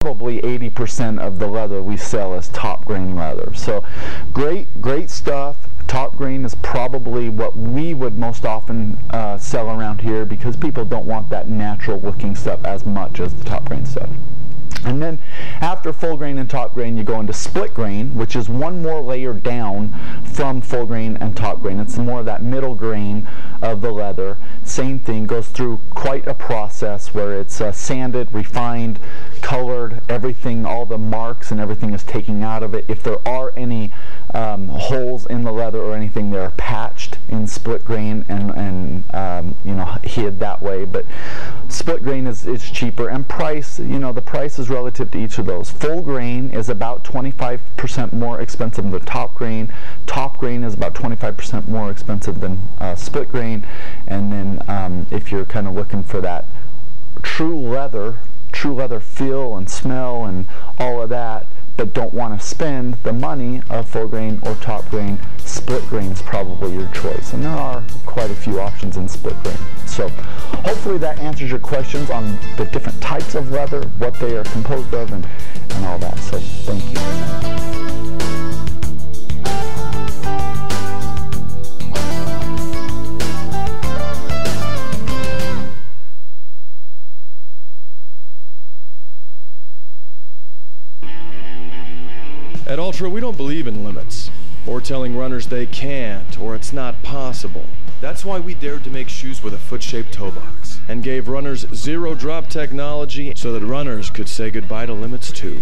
probably 80% of the leather we sell is top grain leather. So great stuff. Top grain is probably what we would most often sell around here, because people don't want that natural looking stuff as much as the top grain stuff. And then after full grain and top grain, you go into split grain, which is one more layer down from full grain and top grain. It's more of that middle grain of the leather. Same thing, goes through quite a process where it's sanded, refined, colored, everything, all the marks and everything is taken out of it. If there are any holes in the leather or anything, they're patched in split grain and you know, hid that way. But split grain is cheaper, and price, you know, the price is relative to each of those. Full grain is about 25% more expensive than top grain. Top grain is about 25% more expensive than split grain. And then if you're kind of looking for that true leather feel and smell and all of that, but don't want to spend the money of full grain or top grain, split grain is probably your choice. And there are quite a few options in split grain. So hopefully that answers your questions on the different types of leather, what they are composed of, and all that. So thank you. At Ultra, we don't believe in limits, or telling runners they can't, or it's not possible. That's why we dared to make shoes with a foot-shaped toe box, and gave runners zero-drop technology so that runners could say goodbye to limits too.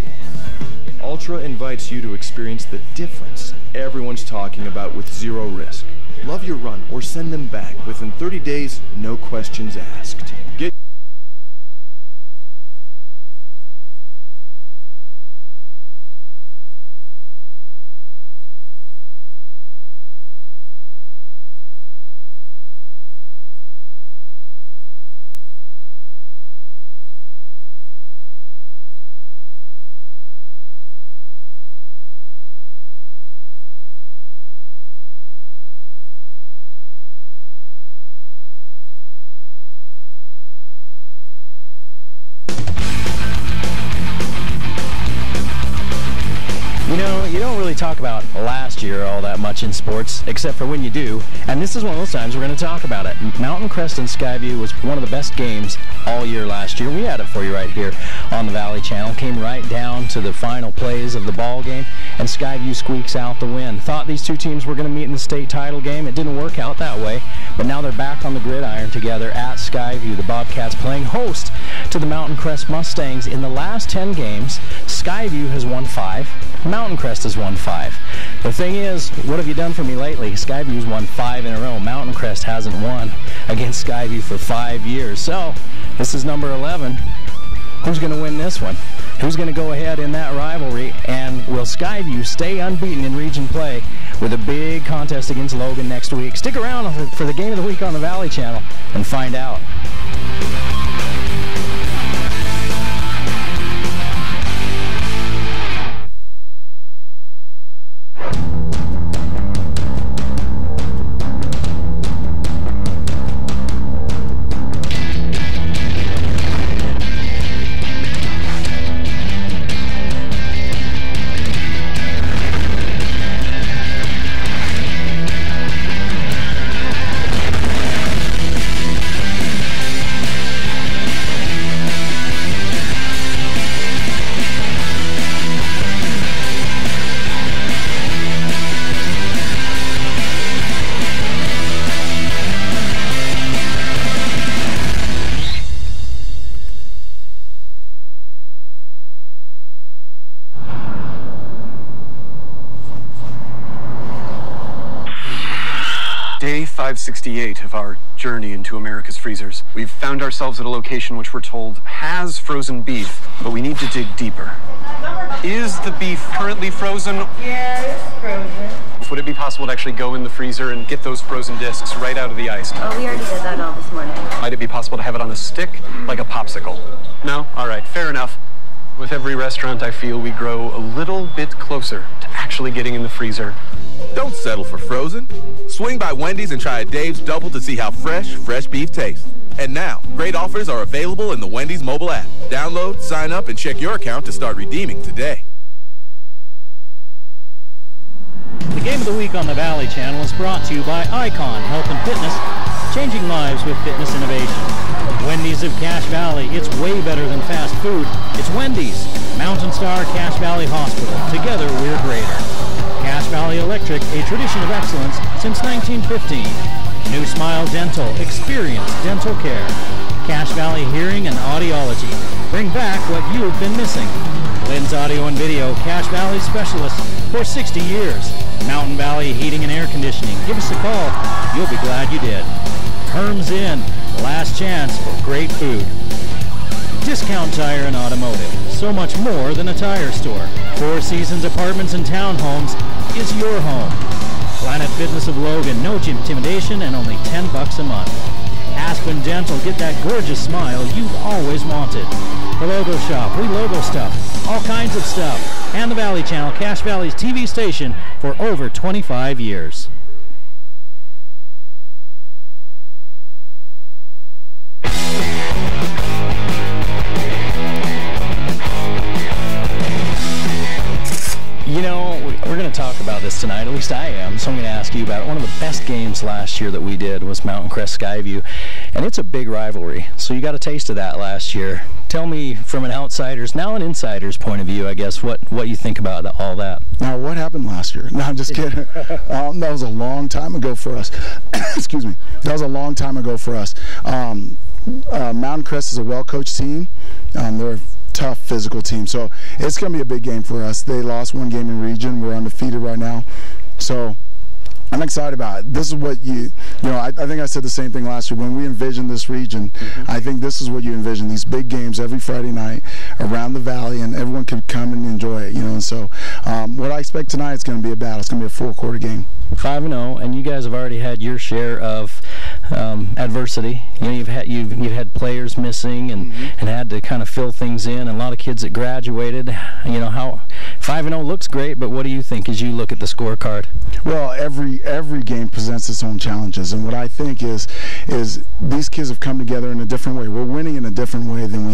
Ultra invites you to experience the difference everyone's talking about with zero risk. Love your run or send them back within 30 days, no questions asked. Get You don't really talk about last year all that much in sports, except for when you do, and this is one of those times we're going to talk about it. Mountain Crest and Skyview was one of the best games all year last year. We had it for you right here on the Valley Channel. Came right down to the final plays of the ball game, and Skyview squeaks out the win. Thought these two teams were going to meet in the state title game. It didn't work out that way, but now they're back on the gridiron together at Skyview. The Bobcats playing host to the Mountain Crest Mustangs. In the last 10 games, Skyview has won 5. Mountain Crest has won 5. The thing is, what have you done for me lately? Skyview's won 5 in a row. Mountain Crest hasn't won against Skyview for 5 years. So, this is number 11. Who's going to win this one? Who's going to go ahead in that rivalry? And will Skyview stay unbeaten in region play with a big contest against Logan next week? Stick around for the game of the week on the Valley Channel and find out. Day 568 of our journey into America's freezers. We've found ourselves at a location which we're told has frozen beef, but we need to dig deeper. Is the beef currently frozen? Yeah, it's frozen. Would it be possible to actually go in the freezer and get those frozen discs right out of the ice? Oh, we already did that all this morning. Might it be possible to have it on a stick, like a popsicle? No? All right, fair enough. With every restaurant, I feel we grow a little bit closer to actually getting in the freezer. Don't settle for frozen. Swing by Wendy's and try a Dave's Double to see how fresh beef tastes. And now, great offers are available in the Wendy's mobile app. Download, sign up, and check your account to start redeeming today. The Game of the Week on the Valley Channel is brought to you by Icon Health and Fitness, changing lives with fitness innovation. Wendy's of Cache Valley, it's way better than fast food. It's Wendy's. Mountain Star Cache Valley Hospital, together we're greater. Cache Valley Electric, a tradition of excellence since 1915. New Smile Dental, experience dental care. Cache Valley Hearing and Audiology, bring back what you have been missing. Lynn's Audio and Video, Cache Valley specialist for 60 years. Mountain Valley Heating and Air Conditioning, give us a call. You'll be glad you did. Herm's Inn, last chance for great food. Discount Tire and Automotive, so much more than a tire store. Four Seasons Apartments and Townhomes is your home. Planet Fitness of Logan, no intimidation and only $10 a month. Aspen Dental, get that gorgeous smile you've always wanted. The Logo Shop, we logo stuff, all kinds of stuff. And the Valley Channel, Cache Valley's TV station for over 25 years. You know, we're going to talk about this tonight, at least I am, so I'm going to ask you about it. One of the best games last year that we did was Mountain Crest Skyview, and it's a big rivalry, so you got a taste of that last year. Tell me from an outsider's, now an insider's point of view, I guess, what you think about all that. Now, what happened last year? No, I'm just kidding. That was a long time ago for us. Excuse me. That was a long time ago for us. Mountain Crest is a well-coached team. They're a tough physical team, so it's going to be a big game for us. They lost one game in region. We're undefeated right now, so I'm excited about it. This is what you know, I think I said the same thing last year. When we envisioned this region, I think this is what you envision, these big games every Friday night around the valley, and everyone could come and enjoy it, you know. And so what I expect tonight is going to be a battle. It's going to be a 4-quarter game. 5-0, and you guys have already had your share of adversity. You know, you've had players missing and had to kind of fill things in, and a lot of kids that graduated. You know, how 5-0 looks great, but what do you think as you look at the scorecard? Well, every game presents its own challenges, and what I think is these kids have come together in a different way. We're winning in a different way than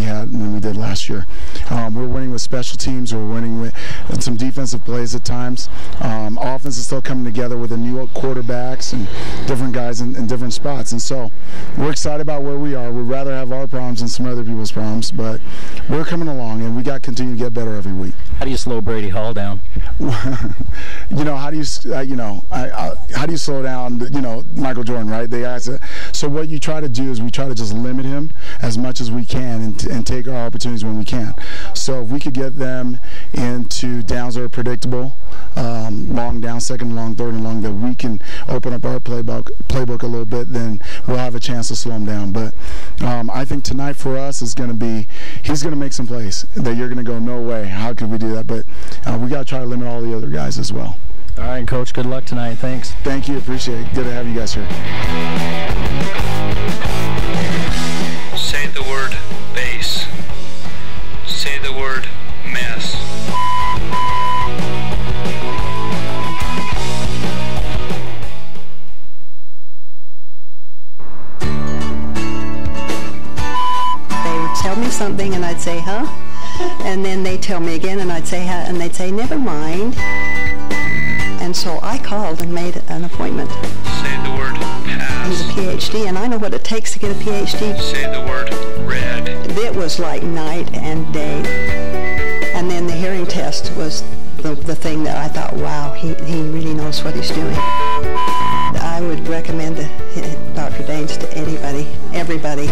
we did last year. We're winning with special teams. We're winning with some defensive plays at times. Offense is still coming together with the new quarterbacks and different guys in different spots, and so we're excited about where we are. We'd rather have our problems than some other people's problems, but we're coming along, and we got to continue to get better every week. How do you slow Brady Hall down? You know, how do you slow down, you know, Michael Jordan, right? So what you try to do is we try to just limit him as much as we can and take our opportunities when we can. So if we could get them into downs that are predictable, long down, second and long, third and long, that we can open up our playbook a little bit, then we'll have a chance to slow him down. But I think tonight for us is going to be, he's going to make some plays that you're going to go, no way, how could we do that? But we got to try to limit all the other guys as well. All right, Coach, good luck tonight. Thanks. Thank you. Appreciate it. Good to have you guys here. Say the word base. Say the word mess. They would tell me something and I'd say, huh? And then they'd tell me again and I'd say, huh? And they'd say, never mind. And so I called and made an appointment. Say the word pass. He's a PhD, and I know what it takes to get a PhD. Say the word red. It was like night and day. And then the hearing test was the thing that I thought, wow, he really knows what he's doing. I would recommend Dr. Daines to anybody, everybody.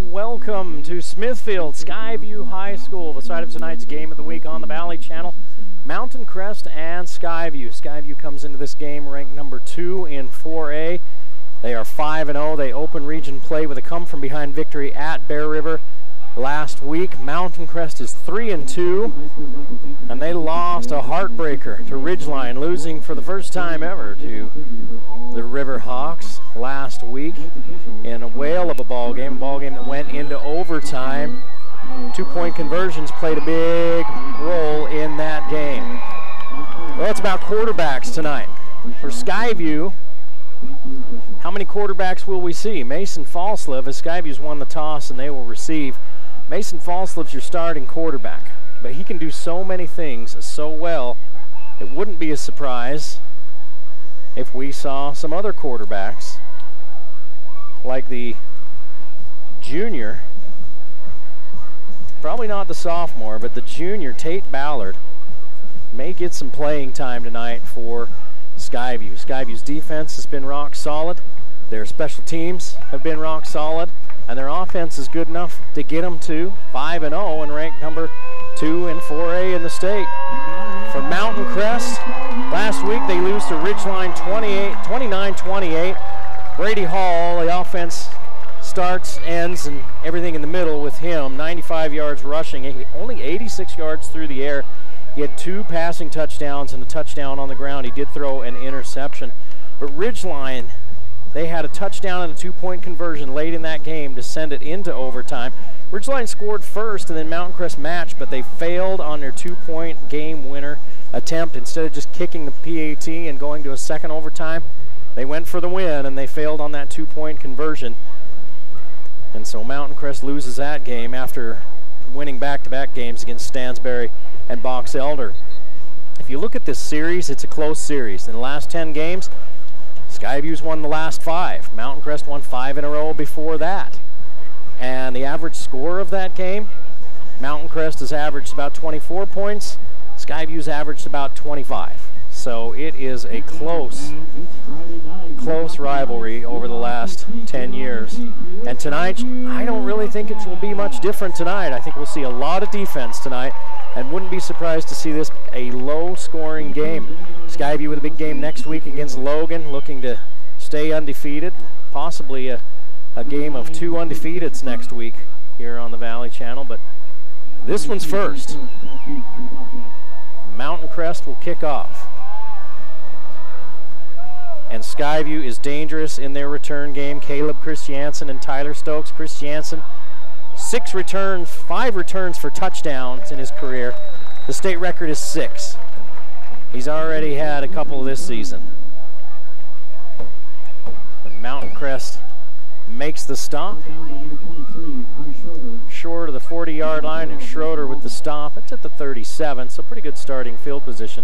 Welcome to Smithfield Skyview High School, the site of tonight's Game of the Week on the Valley Channel. Mountain Crest and Skyview. Skyview comes into this game ranked number 2 in 4A. They are 5-0. They open region play with a come-from-behind victory at Bear River last week. Mountain Crest is 3-2, and they lost a heartbreaker to Ridgeline, losing for the first time ever to the River Hawks. last week in a whale of a ball game that went into overtime. 2-point conversions played a big role in that game. Well, it's about quarterbacks tonight. For Skyview, how many quarterbacks will we see? Mason Falslev, as Skyview's won the toss and they will receive. Mason Falslev's your starting quarterback, but he can do so many things so well, it wouldn't be a surprise if we saw some other quarterbacks, like the junior, probably not the sophomore, but the junior, Tate Ballard, may get some playing time tonight for Skyview. Skyview's defense has been rock solid. Their special teams have been rock solid. And their offense is good enough to get them to 5-0 and ranked number 2 in 4A in the state. For Mountain Crest, last week they lose to Ridgeline 29-28. Brady Hall, the offense starts, ends, and everything in the middle with him. 95 yards rushing, only 86 yards through the air. He had 2 passing touchdowns and a touchdown on the ground. He did throw an interception. But Ridgeline, they had a touchdown and a 2-point conversion late in that game to send it into overtime. Ridgeline scored first and then Mountain Crest matched, but they failed on their 2-point game winner attempt. Instead of just kicking the PAT and going to a second overtime, they went for the win and they failed on that 2-point conversion. And so Mountain Crest loses that game after winning back-to-back games against Stansbury and Box Elder. If you look at this series, it's a close series. In the last 10 games, Skyview's won the last 5. Mountain Crest won 5 in a row before that. And the average score of that game, Mountain Crest has averaged about 24 points. Skyview's averaged about 25. So it is a close rivalry over the last 10 years. And tonight, I don't really think it will be much different tonight. I think we'll see a lot of defense tonight, and wouldn't be surprised to see this a low-scoring game. Skyview with a big game next week against Logan, looking to stay undefeated. Possibly a game of 2 undefeateds next week here on the Valley Channel, but this one's first. Mountain Crest will kick off. And Skyview is dangerous in their return game. Caleb Christiansen and Tyler Stokes. Christiansen, 5 returns for touchdowns in his career. The state record is 6. He's already had a couple this season. But Mountain Crest makes the stop. Short of the 40-yard line, and Schroeder with the stop. It's at the 37, so pretty good starting field position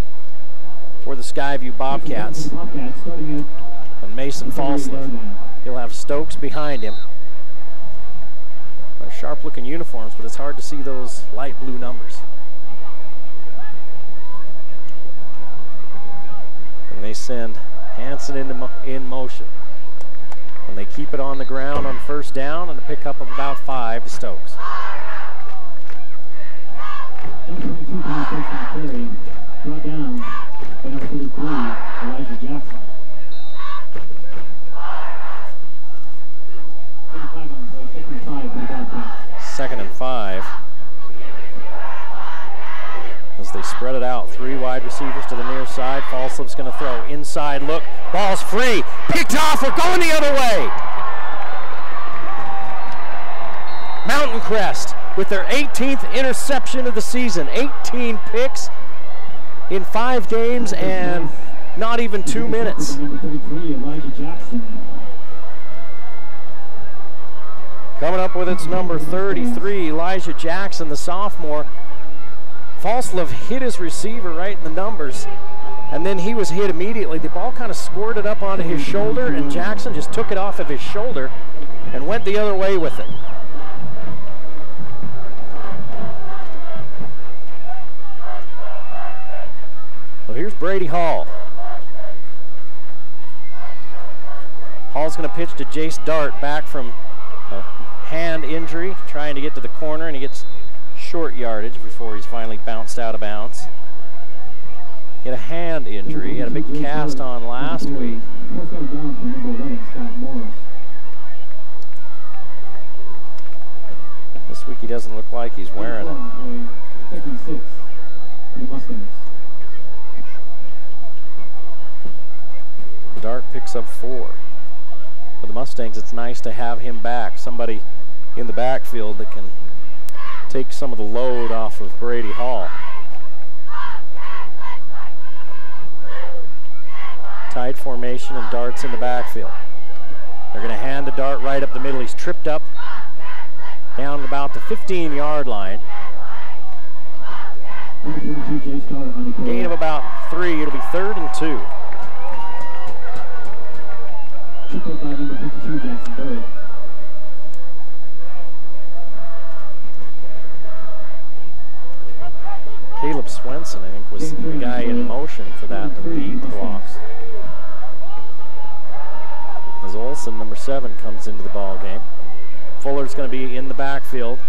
for the Skyview Bobcats. And Mason Falslev. He'll have Stokes behind him. Sharp-looking uniforms, but it's hard to see those light blue numbers. And they send Hansen in motion. And they keep it on the ground on first down and a pickup of about 5 to Stokes. Brought down by number 33, Elijah Jackson. 35 on play, 55 for the Bobcats. 2nd and 5. As they spread it out, 3 wide receivers to the near side. Falslev's going to throw. Inside look. Ball's free. Picked off. We're going the other way. Mountain Crest with their 18th interception of the season. 18 picks in 5 games and not even 2 minutes. Coming up with its number 33, Elijah Jackson, the sophomore. Falslev hit his receiver right in the numbers, and then he was hit immediately. The ball kind of squirted up onto his shoulder, and Jackson just took it off of his shoulder and went the other way with it. So here's Brady Hall. Hall's going to pitch to Jace Dart, back from a hand injury, trying to get to the corner, and he gets short yardage before he's finally bounced out of bounds. He had a hand injury. He had a big cast on last week. This week he doesn't look like he's wearing it. Dart picks up 4. For the Mustangs, it's nice to have him back, somebody in the backfield that can take some of the load off of Brady Hall. Tight formation and darts in the backfield. They're going to hand the dart right up the middle. He's tripped up down at about the 15-yard line. Gain of about 3. It'll be 3rd and 2. Caleb Swenson, I think, was the guy in motion for that, the lead blocks. As Olsen, number 7, comes into the ball game. Fuller's going to be in the backfield.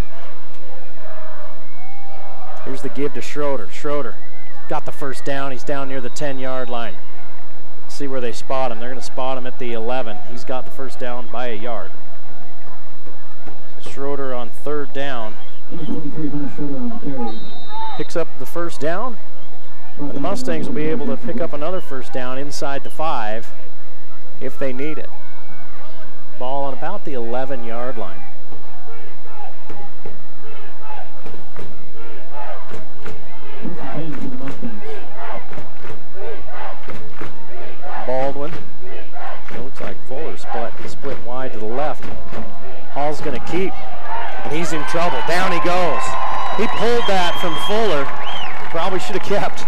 Here's the give to Schroeder. Schroeder got the first down. He's down near the 10-yard line. See where they spot him. They're going to spot him at the 11. He's got the first down by a yard. So Schroeder on 3rd down. Picks up the first down. And the Mustangs will be able to pick up another first down inside the 5 if they need it. Ball on about the 11-yard line. Baldwin. It looks like Fuller split wide to the left. Hall's going to keep, and he's in trouble. Down he goes. He pulled that from Fuller. Probably should have kept,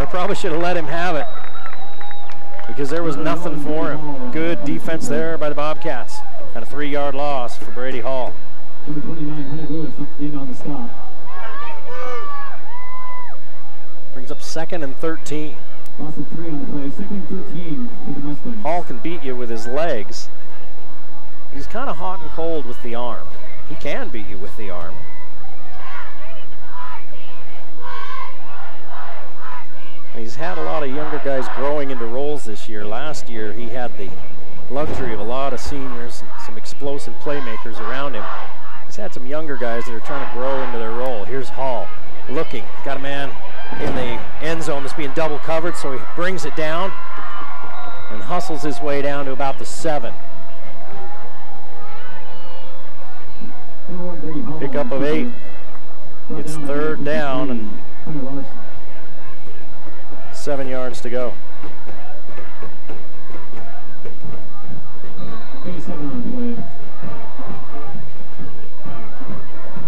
or probably should have let him have it, because there was nothing for him. Good defense there by the Bobcats. And a 3-yard loss for Brady Hall. Number 29, Hunter Lewis in on the stop. Brings up 2nd and 13. Loss of 3 on the play. 2nd and 13 for the Mustangs. Hall can beat you with his legs. He's kind of hot and cold with the arm. He can beat you with the arm. And he's had a lot of younger guys growing into roles this year. Last year he had the luxury of a lot of seniors and some explosive playmakers around him. He's had some younger guys that are trying to grow into their role. Here's Hall looking. He's got a man in the end zone that's being double covered, so he brings it down and hustles his way down to about the 7. Pickup of 8. It's 3rd down and 7 yards to go. 87 on the play.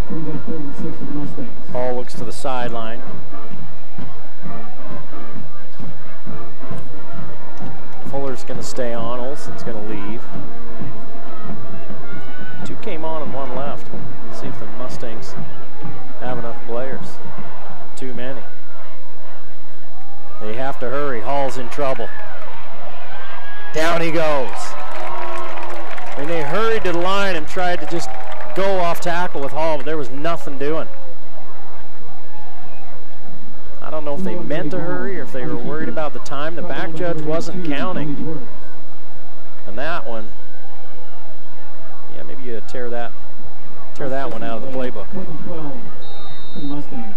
Brings up 3rd and 6 for the Mustangs. Hall looks to the sideline. Fuller's going to stay on. Olsen's going to leave. 2 came on and 1 left. Let's see if the Mustangs have enough players. Too many. They have to hurry. Hall's in trouble. Down he goes. And they hurried to the line and tried to just go off tackle with Hall, but there was nothing doing. I don't know if they meant to hurry or if they were worried about the time. The back judge wasn't counting. And that one, yeah, maybe you tear that one out of the playbook. 4th and 12 for the Mustangs.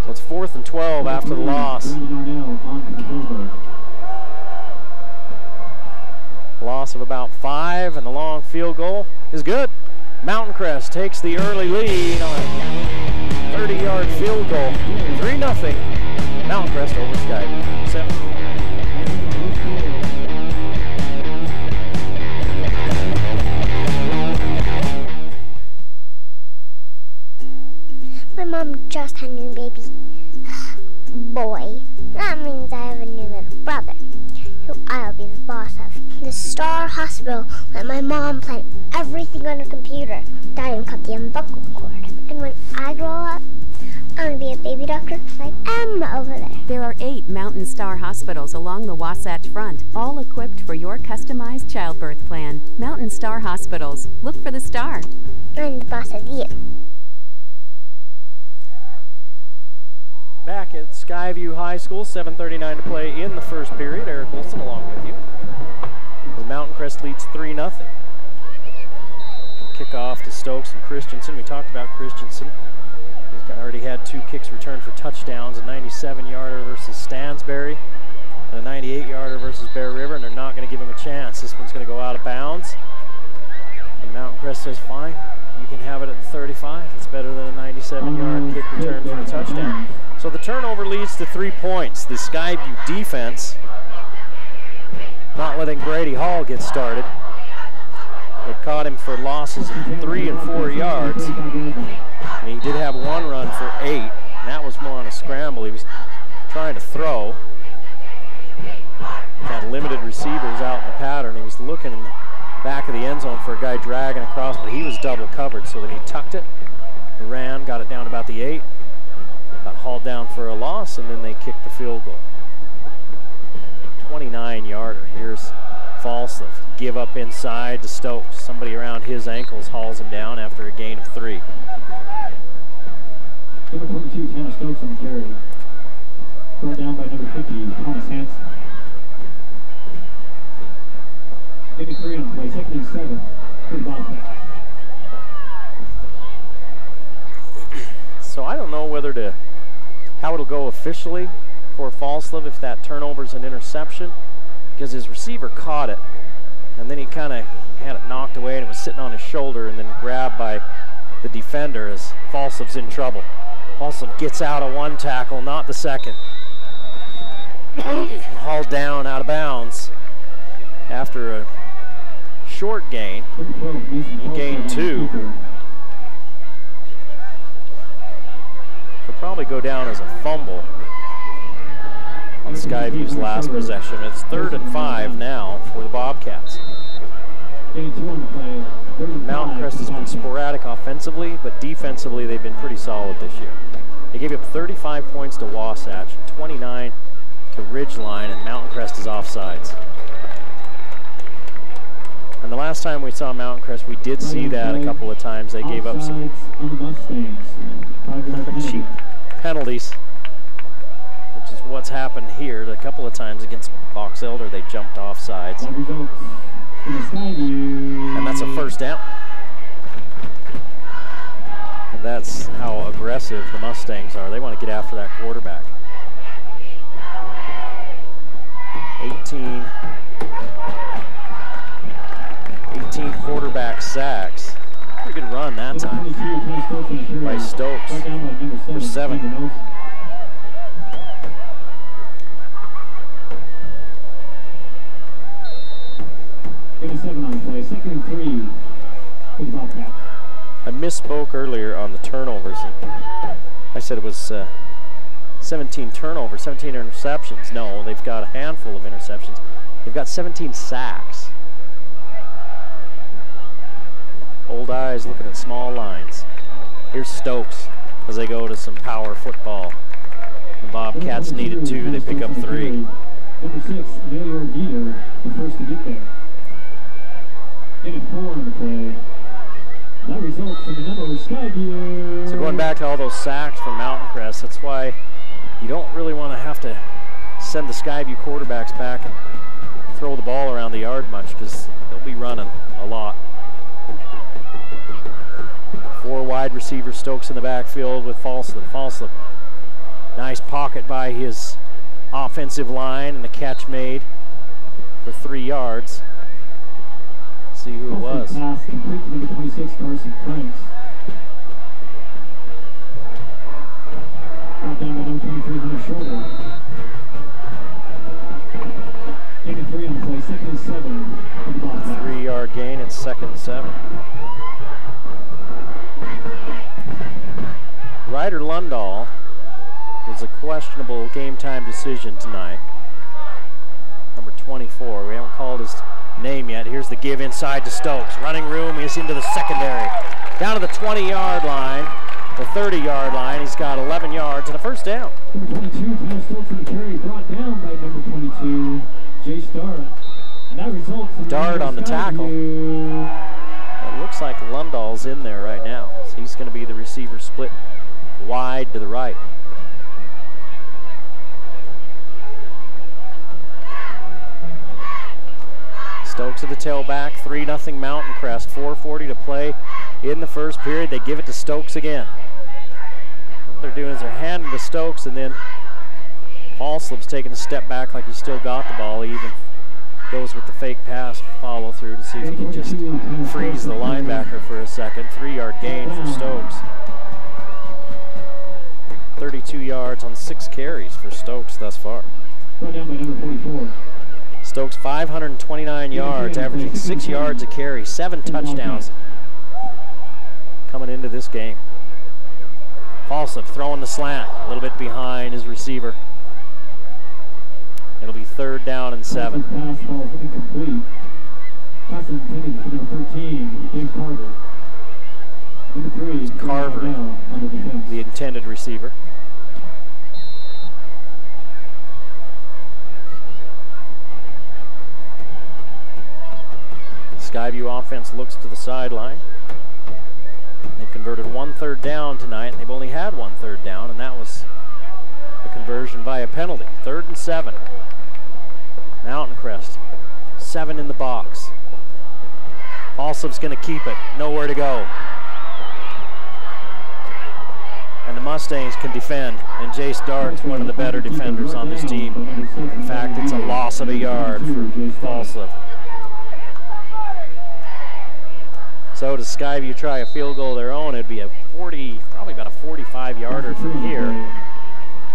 So it's 4th and 12 after the loss. Loss of about 5, and the long field goal is good. Mountain Crest takes the early lead on a 30-yard field goal. 3-0. Mountain Crest over Skyview. 7. My mom just had a new baby boy. That means I have a new little brother, who I'll be the boss of. The Star Hospital let my mom plan everything on her computer. Dad even cut the umbilical cord. And when I grow up, I'm gonna be a baby doctor like Emma over there. There are 8 Mountain Star hospitals along the Wasatch Front, all equipped for your customized childbirth plan. Mountain Star Hospitals. Look for the star. I'm the boss of you. Back at Skyview High School, 7:39 to play in the first period. Eric Olson along with you. The Mountain Crest leads 3-0. Kickoff to Stokes and Christensen. We talked about Christensen. He's already had 2 kicks returned for touchdowns, a 97-yarder versus Stansberry. and a 98-yarder versus Bear River, and they're not going to give him a chance. This one's going to go out of bounds. And Mountain Crest says, fine, you can have it at the 35. It's better than a 97-yard kick return for a touchdown. So the turnover leads to 3 points. The Skyview defense not letting Grady Hall get started. They've caught him for losses of 3 and 4 yards. And he did have one run for 8, and that was more on a scramble. He was trying to throw. Got limited receivers out in the pattern. He was looking in the back of the end zone for a guy dragging across, but he was double covered, so then he tucked it, ran, got it down about the 8, got hauled down for a loss, and then they kicked the field goal. 29-yarder. Here's Falstaff. Give up inside to Stokes. Somebody around his ankles hauls him down after a gain of 3. Number 22, Tanner Stokes on the carry. Brought down by number 50, Thomas Hansen. Maybe 3 on the play, 2nd and 7 for the Bobcats. So I don't know how it'll go officially for Falstaff if that turnover's an interception, because his receiver caught it, and then he kind of had it knocked away, and it was sitting on his shoulder, and then grabbed by the defender as Falstaff's in trouble. Falstaff gets out of one tackle, not the second. Hauled down out of bounds after a short gain. He gained 2. Could probably go down as a fumble on Skyview's last possession. It's 3rd and 5 now for the Bobcats. Mountain Crest has been sporadic offensively, but defensively they've been pretty solid this year. They gave up 35 points to Wasatch, 29 to Ridgeline, and Mountain Crest is offsides. And the last time we saw Mountain Crest, we did see that a couple of times. They gave up some cheap penalties, which is what's happened here. A couple of times against Box Elder, they jumped offsides. And that's a 1st down. And that's how aggressive the Mustangs are. They want to get after that quarterback. 18 quarterback sacks. Pretty good run that time by Stokes for 7. I misspoke earlier on the turnovers. I said it was 17 turnovers, 17 interceptions. No, they've got a handful of interceptions. They've got 17 sacks. Old eyes looking at small lines. Here's Stokes as they go to some power football. The Bobcats needed 2, they pick up 3. Number 6, Mayor Vito, the first to get there. Getting 4 on the play. That results in another Skyview. So going back to all those sacks from Mountain Crest, that's why you don't really want to have to send the Skyview quarterbacks back and throw the ball around the yard much, because they'll be running a lot. 4 wide receivers, Stokes in the backfield with Falstaff. Falstaff, nice pocket by his offensive line, and the catch made for 3 yards. See who it was. Pass complete to number 26, Carson Franks. Brought down by number 23, Hunter Shorter. Gain 3 on the play, 2nd and 7 for the Bobcats. 3-yard gain, it's 2nd and 7. Ryder Lundahl was a questionable game time decision tonight. Number 24, we haven't called his name yet. Here's the give inside to Stokes. Running room, he's into the secondary. Down to the 20-yard line, the 30-yard line. He's got 11 yards and a 1st down. Number 22, Tyler Stokes in the carry, brought down by number 22, Jay Dart. And that results in Dart on the tackle. It looks like Lundahl's in there right now. So he's going to be the receiver split wide to the right. Stokes at the tailback, 3-0 Mountain Crest, 4:40 to play in the 1st period. They give it to Stokes again. What they're doing is they're handing to Stokes, and then Falslip's taking a step back like he still got the ball. He even goes with the fake pass follow through to see if he can just freeze the linebacker for a second. 3-yard gain for Stokes. 32 yards on 6 carries for Stokes thus far. Brought down by number 44. Stokes 529 yards, averaging 6 yards a carry, 7 touchdowns coming into this game. Falslip throwing the slant, a little bit behind his receiver. It'll be 3rd down and 7. Pass falls incomplete. Pass intended for number 13, Dave Carver. Number 3, Carver, on the defense. the intended receiver. Skyview offense looks to the sideline. They've converted 1 3rd down tonight. They've only had 1 3rd down, and that was a conversion via penalty. 3rd and 7. Mountain Crest, 7 in the box. Falslip's going to keep it, nowhere to go. And the Mustangs can defend, and Jace Dart's one of the better defenders on this team. In fact, it's a loss of a yard for Falslip. So does Skyview try a field goal of their own, it'd be a 40, probably about a 45-yarder from here.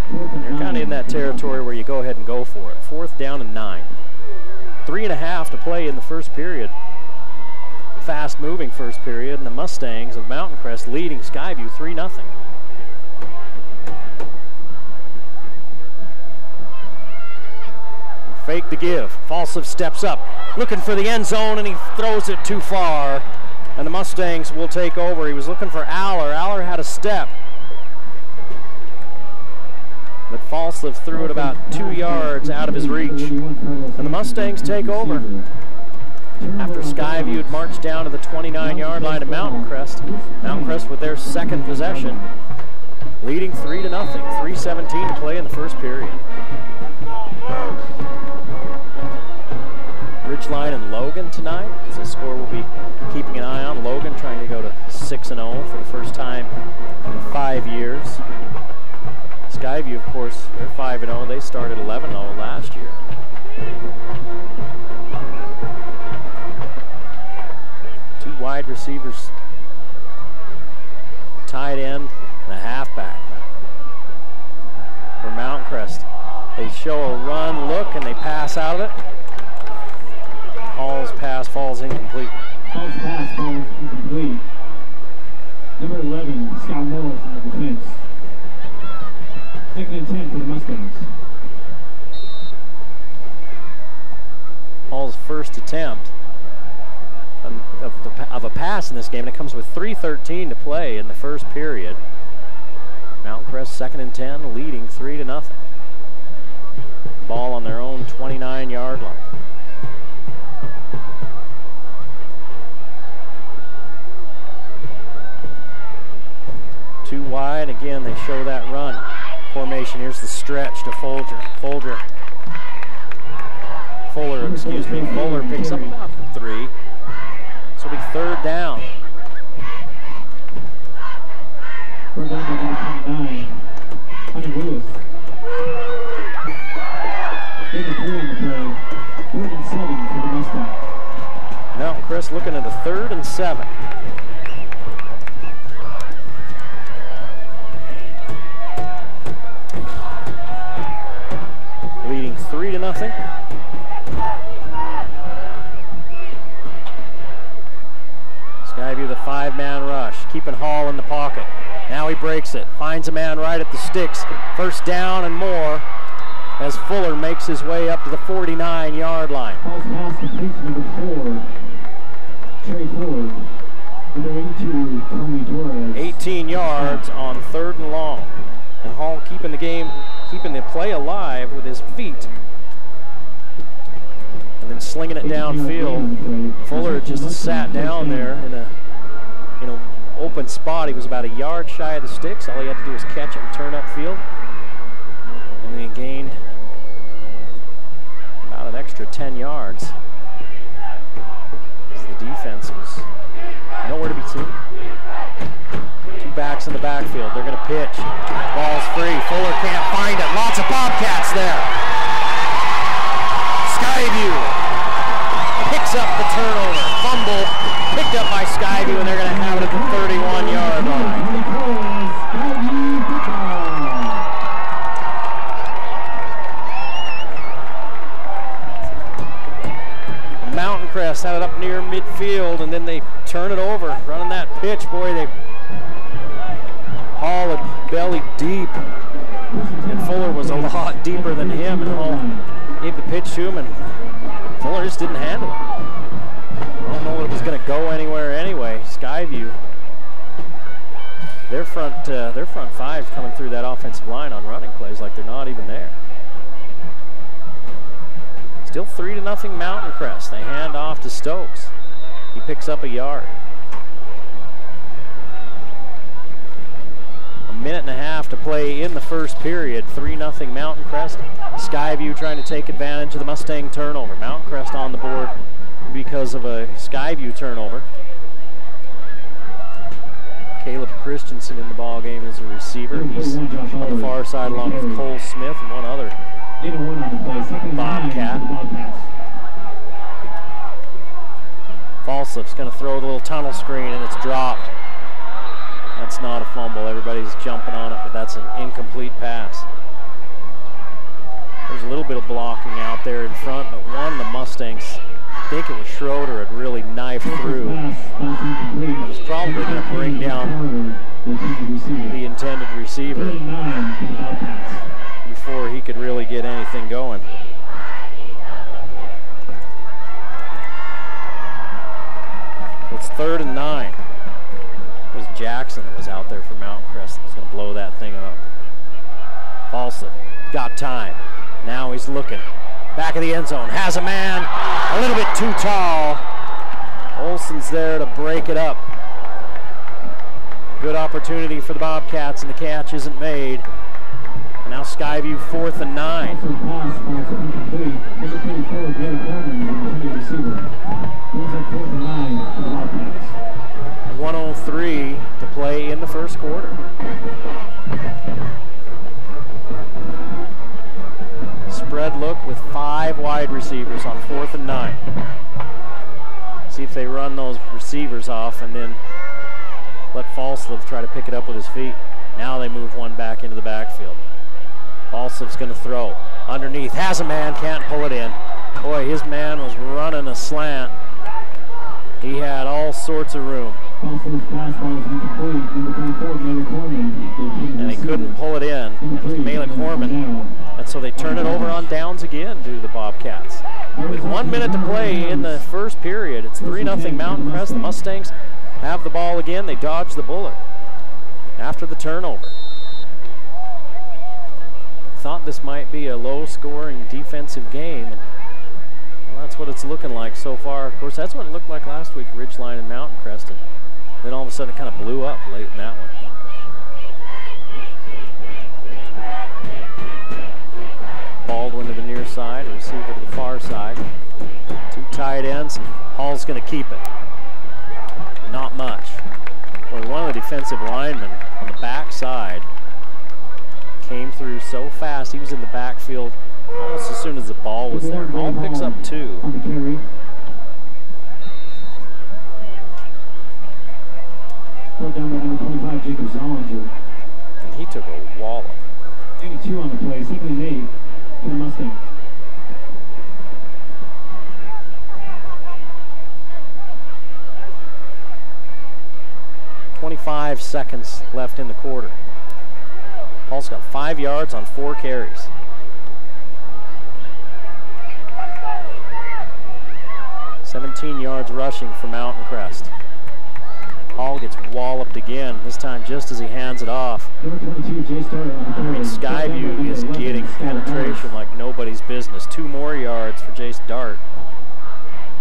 They're kind of in that territory where you go ahead and go for it. 4th down and 9. 3.5 to play in the first period. Fast-moving first period, and the Mustangs of Mountain Crest leading Skyview 3-0. Fake the give. Falslip steps up, looking for the end zone, and he throws it too far. And the Mustangs will take over. He was looking for Aller. Aller had a step. But Falslip threw it about 2 yards out of his reach. And the Mustangs take over. After Skyview had marched down to the 29-yard line of Mountain Crest. Mountain Crest with their 2nd possession, leading 3-0. 3:17 to play in the first period. Ridgeline and Logan tonight. It's a score we'll be keeping an eye on. Logan trying to go to 6-0 for the first time in 5 years. Skyview, of course, they're 5-0. They started 11-0 last year. Two wide receivers, tight end, and a halfback for Mountain Crest. They show a run, look, and they pass out of it. Hall's pass falls incomplete. Hall's pass falls incomplete. Number 11, Scott Morris on the defense. 2nd and 10 for the Mustangs. Hall's first attempt of a pass in this game, and it comes with 3:13 to play in the first period. Mountain Crest 2nd and 10, leading 3-0. Ball on their own 29-yard line. Too wide, again they show that run formation. Here's the stretch to Fuller, Fuller picks up about 3. This will be 3rd down. Brought down by number 29, Hunter Lewis. Number 3 on the play. 3rd and 7 for the Mustangs. Mountain Crest looking at a 3rd and 7. Leading 3-0. Skyview the 5-man rush, keeping Hall in the pocket. Now he breaks it, finds a man right at the sticks. 1st down and more as Fuller makes his way up to the 49-yard line. Hall's pass complete to number 4, Trey Ford. Number 82, Tony Torres. 18 yards on 3rd and long. And Hall keeping the play alive with his feet. And then slinging it downfield. Fuller just sat down there in a open spot. He was about a yard shy of the sticks. All he had to do was catch it and turn upfield. And then he gained about an extra 10 yards. As the defense was nowhere to be seen. Two backs in the backfield. They're going to pitch. Ball's free. Fuller can't find it. Lots of Bobcats there. pitch, boy, they Hall had belly deep, and Fuller was a lot deeper than him, and Hall gave the pitch to him, and Fuller just didn't handle it. I don't know if it was going to go anywhere anyway. Skyview, their front five's coming through that offensive line on running plays like they're not even there. Still 3-0 Mountain Crest. They hand off to Stokes. He picks up a yard. A minute and a half to play in the first period. 3-0 Mountain Crest. Skyview trying to take advantage of the Mustang turnover. Mountain Crest on the board because of a Skyview turnover. Caleb Christensen in the ball game as a receiver. He's on the far side along with Cole Smith and one other Bobcat. Falslip's going to throw the little tunnel screen, and it's dropped. That's not a fumble. Everybody's jumping on it, but that's an incomplete pass. There's a little bit of blocking out there in front, but one of the Mustangs, I think it was Schroeder, had really knifed through. It was probably going to bring down the intended receiver before he could really get anything going. It's 3rd and 9. It was Jackson that was out there for Mountain Crest that was going to blow that thing up. Falslip got time. Now he's looking. Back of the end zone. Has a man. A little bit too tall. Olsen's there to break it up. Good opportunity for the Bobcats, and the catch isn't made. And now Skyview 4th and 9. 1:03 to play in the first quarter. Spread look with 5 wide receivers on 4th and 9. See if they run those receivers off and then let Falslip try to pick it up with his feet. Now they move one back into the backfield. Falslip's going to throw. Underneath, has a man, can't pull it in. Boy, his man was running a slant. He had all sorts of room. And he couldn't pull it in. It was Malik Horman. And so they turn it over on downs again to the Bobcats. With 1 minute to play in the first period, it's 3-0 Mountain Crest. The Mustangs have the ball again. They dodge the bullet after the turnover. Thought this might be a low-scoring defensive game. Well, that's what it's looking like so far. Of course, that's what it looked like last week, Ridgeline and Mountain Crest. And then all of a sudden it kind of blew up late in that one. Baldwin to the near side, receiver to the far side. 2 tight ends. Hall's going to keep it. Not much. Boy, one of the defensive linemen on the back side came through so fast. He was in the backfield almost as soon as the ball was there. Hall picks up 2. And he took a wallop. 82 on the play, 2nd and 8 for the Mustangs. .25 seconds left in the quarter. Hall's got 5 yards on 4 carries. $17 yards rushing for Mountain Crest. Hall gets walloped again, this time just as he hands it off. I mean, Skyview is getting penetration like nobody's business. 2 more yards for Jace Dart.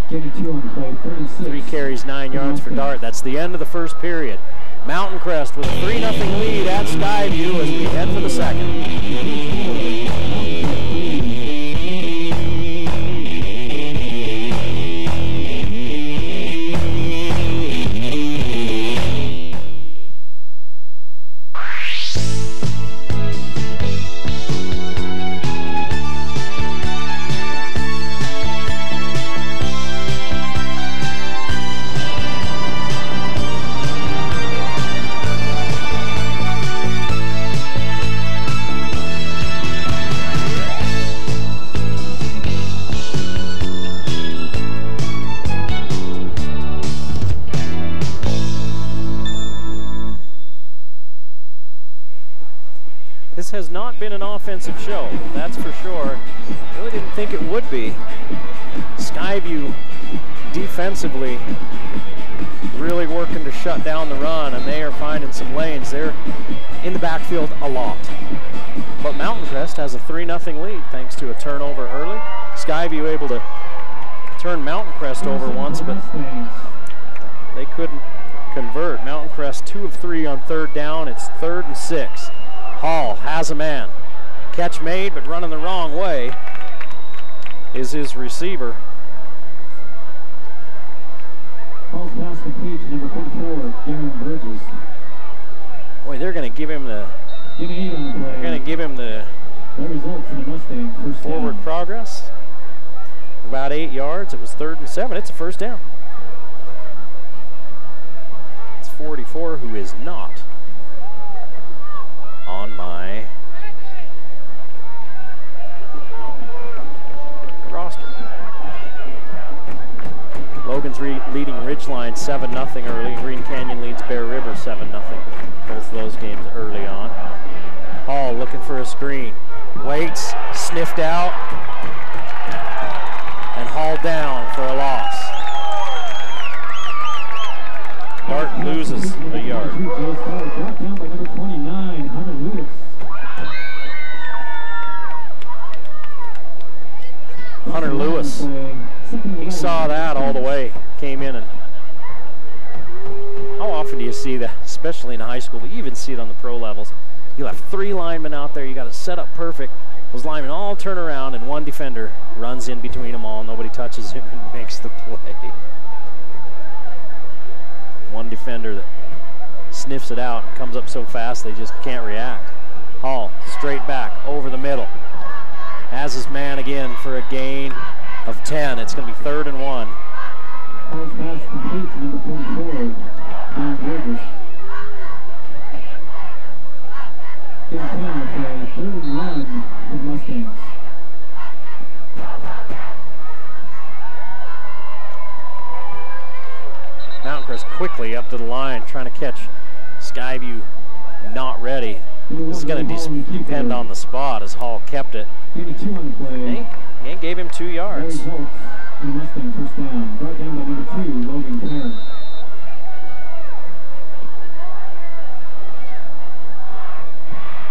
3 carries, 9 yards for Dart. That's the end of the first period. Mountain Crest with a 3-0 lead at Skyview as we head for the second. This has not been an offensive show, that's for sure. Really didn't think it would be. Skyview defensively really working to shut down the run, and they are finding some lanes. They're in the backfield a lot. But Mountain Crest has a 3-0 lead thanks to a turnover early. Skyview able to turn Mountain Crest over once, but they couldn't convert. Mountain Crest 2 of 3 on 3rd down. It's 3rd and 6. Hall has a man. Catch made, but running the wrong way is his receiver. Hall's pass complete to number 44, Darren Bridges. Boy, they're going to give him the. They're going to give him the. That results in a Mustang first forward down. Progress. About 8 yards. It was 3rd and 7. It's a first down. It's 44 who is not on my roster. Logan's leading Ridgeline 7-0 early. Green Canyon leads Bear River 7-0. Both of those games early on. Hall looking for a screen. Waits, sniffed out, and hauled down for a loss. Dart loses a yard. Brought down by number 29, Hunter Lewis. Hunter Lewis, he saw that all the way, came in, and how often do you see that, especially in high school, but you even see it on the pro levels. You'll have 3 linemen out there, you got to set up perfect. Those linemen all turn around and one defender runs in between them all, nobody touches him and makes the play. One defender that sniffs it out and comes up so fast they just can't react. Hall, straight back, over the middle. Has his man again for a gain of 10. It's going to be 3rd and 1. Hall's pass complete to number 44, Darren Bridges. Getting 10 on the play, 3rd and 1 for the Mustangs. Mountain Crest quickly up to the line, trying to catch Skyview not ready. This is going to depend on the spot as Hall kept it. 82 on the play. And gave him 2 yards. That results in a Mustang first down. Brought down by number 2, Logan Clare.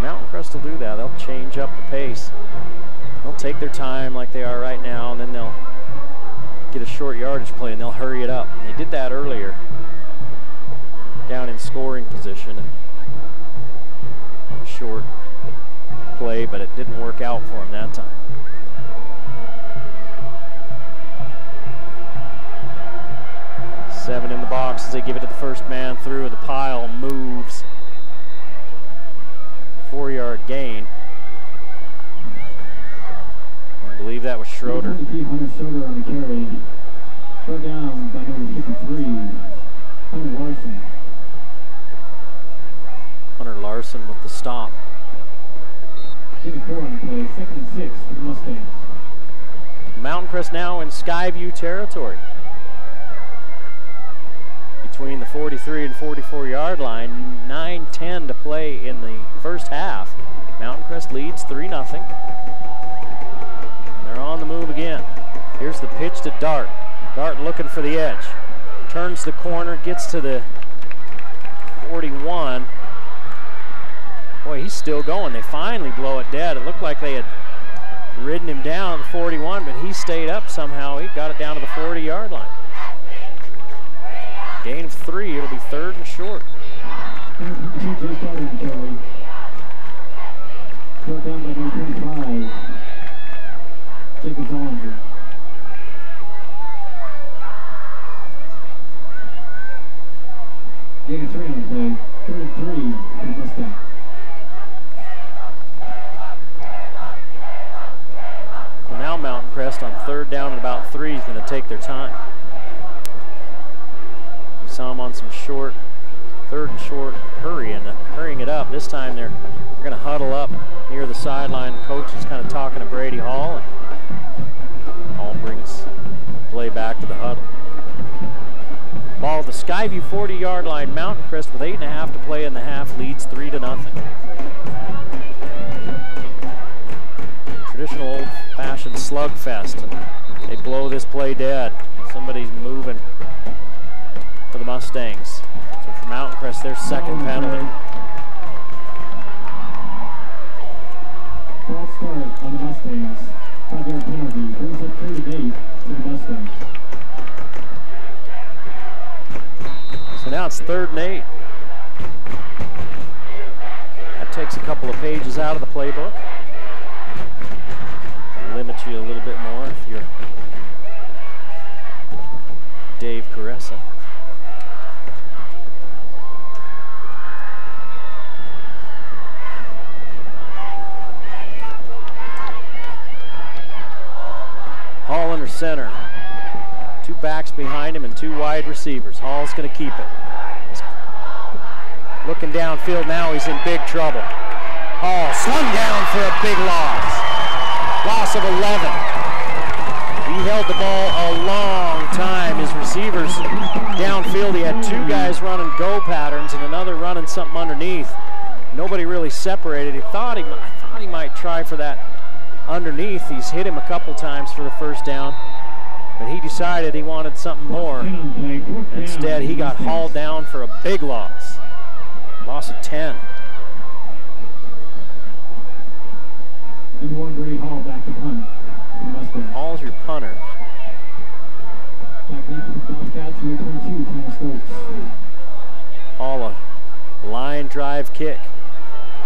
Mountain Crest will do that. They'll change up the pace. They'll take their time like they are right now, and then they'll get a short yardage play and they'll hurry it up. And they did that earlier down in scoring position. And short play, but it didn't work out for him that time. Seven in the box as they give it to the first man through. The pile moves. 4-yard gain. I believe that was Schroeder. Hunter Schroeder on the carry. Brought down by number 53, Hunter Larson. Hunter Larson with the stop. 84 on the play, 2nd and 6 for the Mustangs. Mountain Crest now in Skyview territory. Between the 43 and 44-yard line, 9:10 to play in the first half. Mountain Crest leads 3-0. And they're on the move again. Here's the pitch to Dart. Dart looking for the edge. Turns the corner, gets to the 41. Boy, he's still going. They finally blow it dead. It looked like they had ridden him down at the 41, but he stayed up somehow. He got it down to the 40-yard line. Gain of 3. It'll be 3rd and short. Just started the carry. Brought down by number 25, Jacob Zollinger. Gain of 3 on the play, 3rd and 3 for the Mustangs. Well, now Mountain Crest on 3rd down and about 3 is going to take their time. We saw them on some short, 3rd and short, hurrying it up. This time they're going to huddle up near the sideline. The coach is kind of talking to Brady Hall, and Hall brings play back to the huddle. Ball at the Skyview 40-yard line. Mountain Crest with 8.5 to play in the half leads 3-0. Traditional old-fashioned slugfest, and they blow this play dead. Somebody's moving for the Mustangs. So for Mountain Crest, their second penalty. False start on the Mustangs. 5-yard penalty brings up 3rd and 8 to the Mustangs. So now it's 3rd and 8. That takes a couple of pages out of the playbook. Limit you a little bit more if you're Dave Caressa. Hall under center. 2 backs behind him and 2 wide receivers. Hall's going to keep it. Looking downfield now, he's in big trouble. Hall slung down for a big loss. Loss of 11. He held the ball a long time. His receivers downfield, he had 2 guys running go patterns and another running something underneath. Nobody really separated. I thought he might try for that underneath. He's hit him a couple times for the first down, but he decided he wanted something more. Instead, he got hauled down for a big loss. Loss of 10. And 1 Brady Hall back to punt. Hall's your punter. Back deep to the Bobcats, number 22, Tanner Stokes. Hall a line drive kick.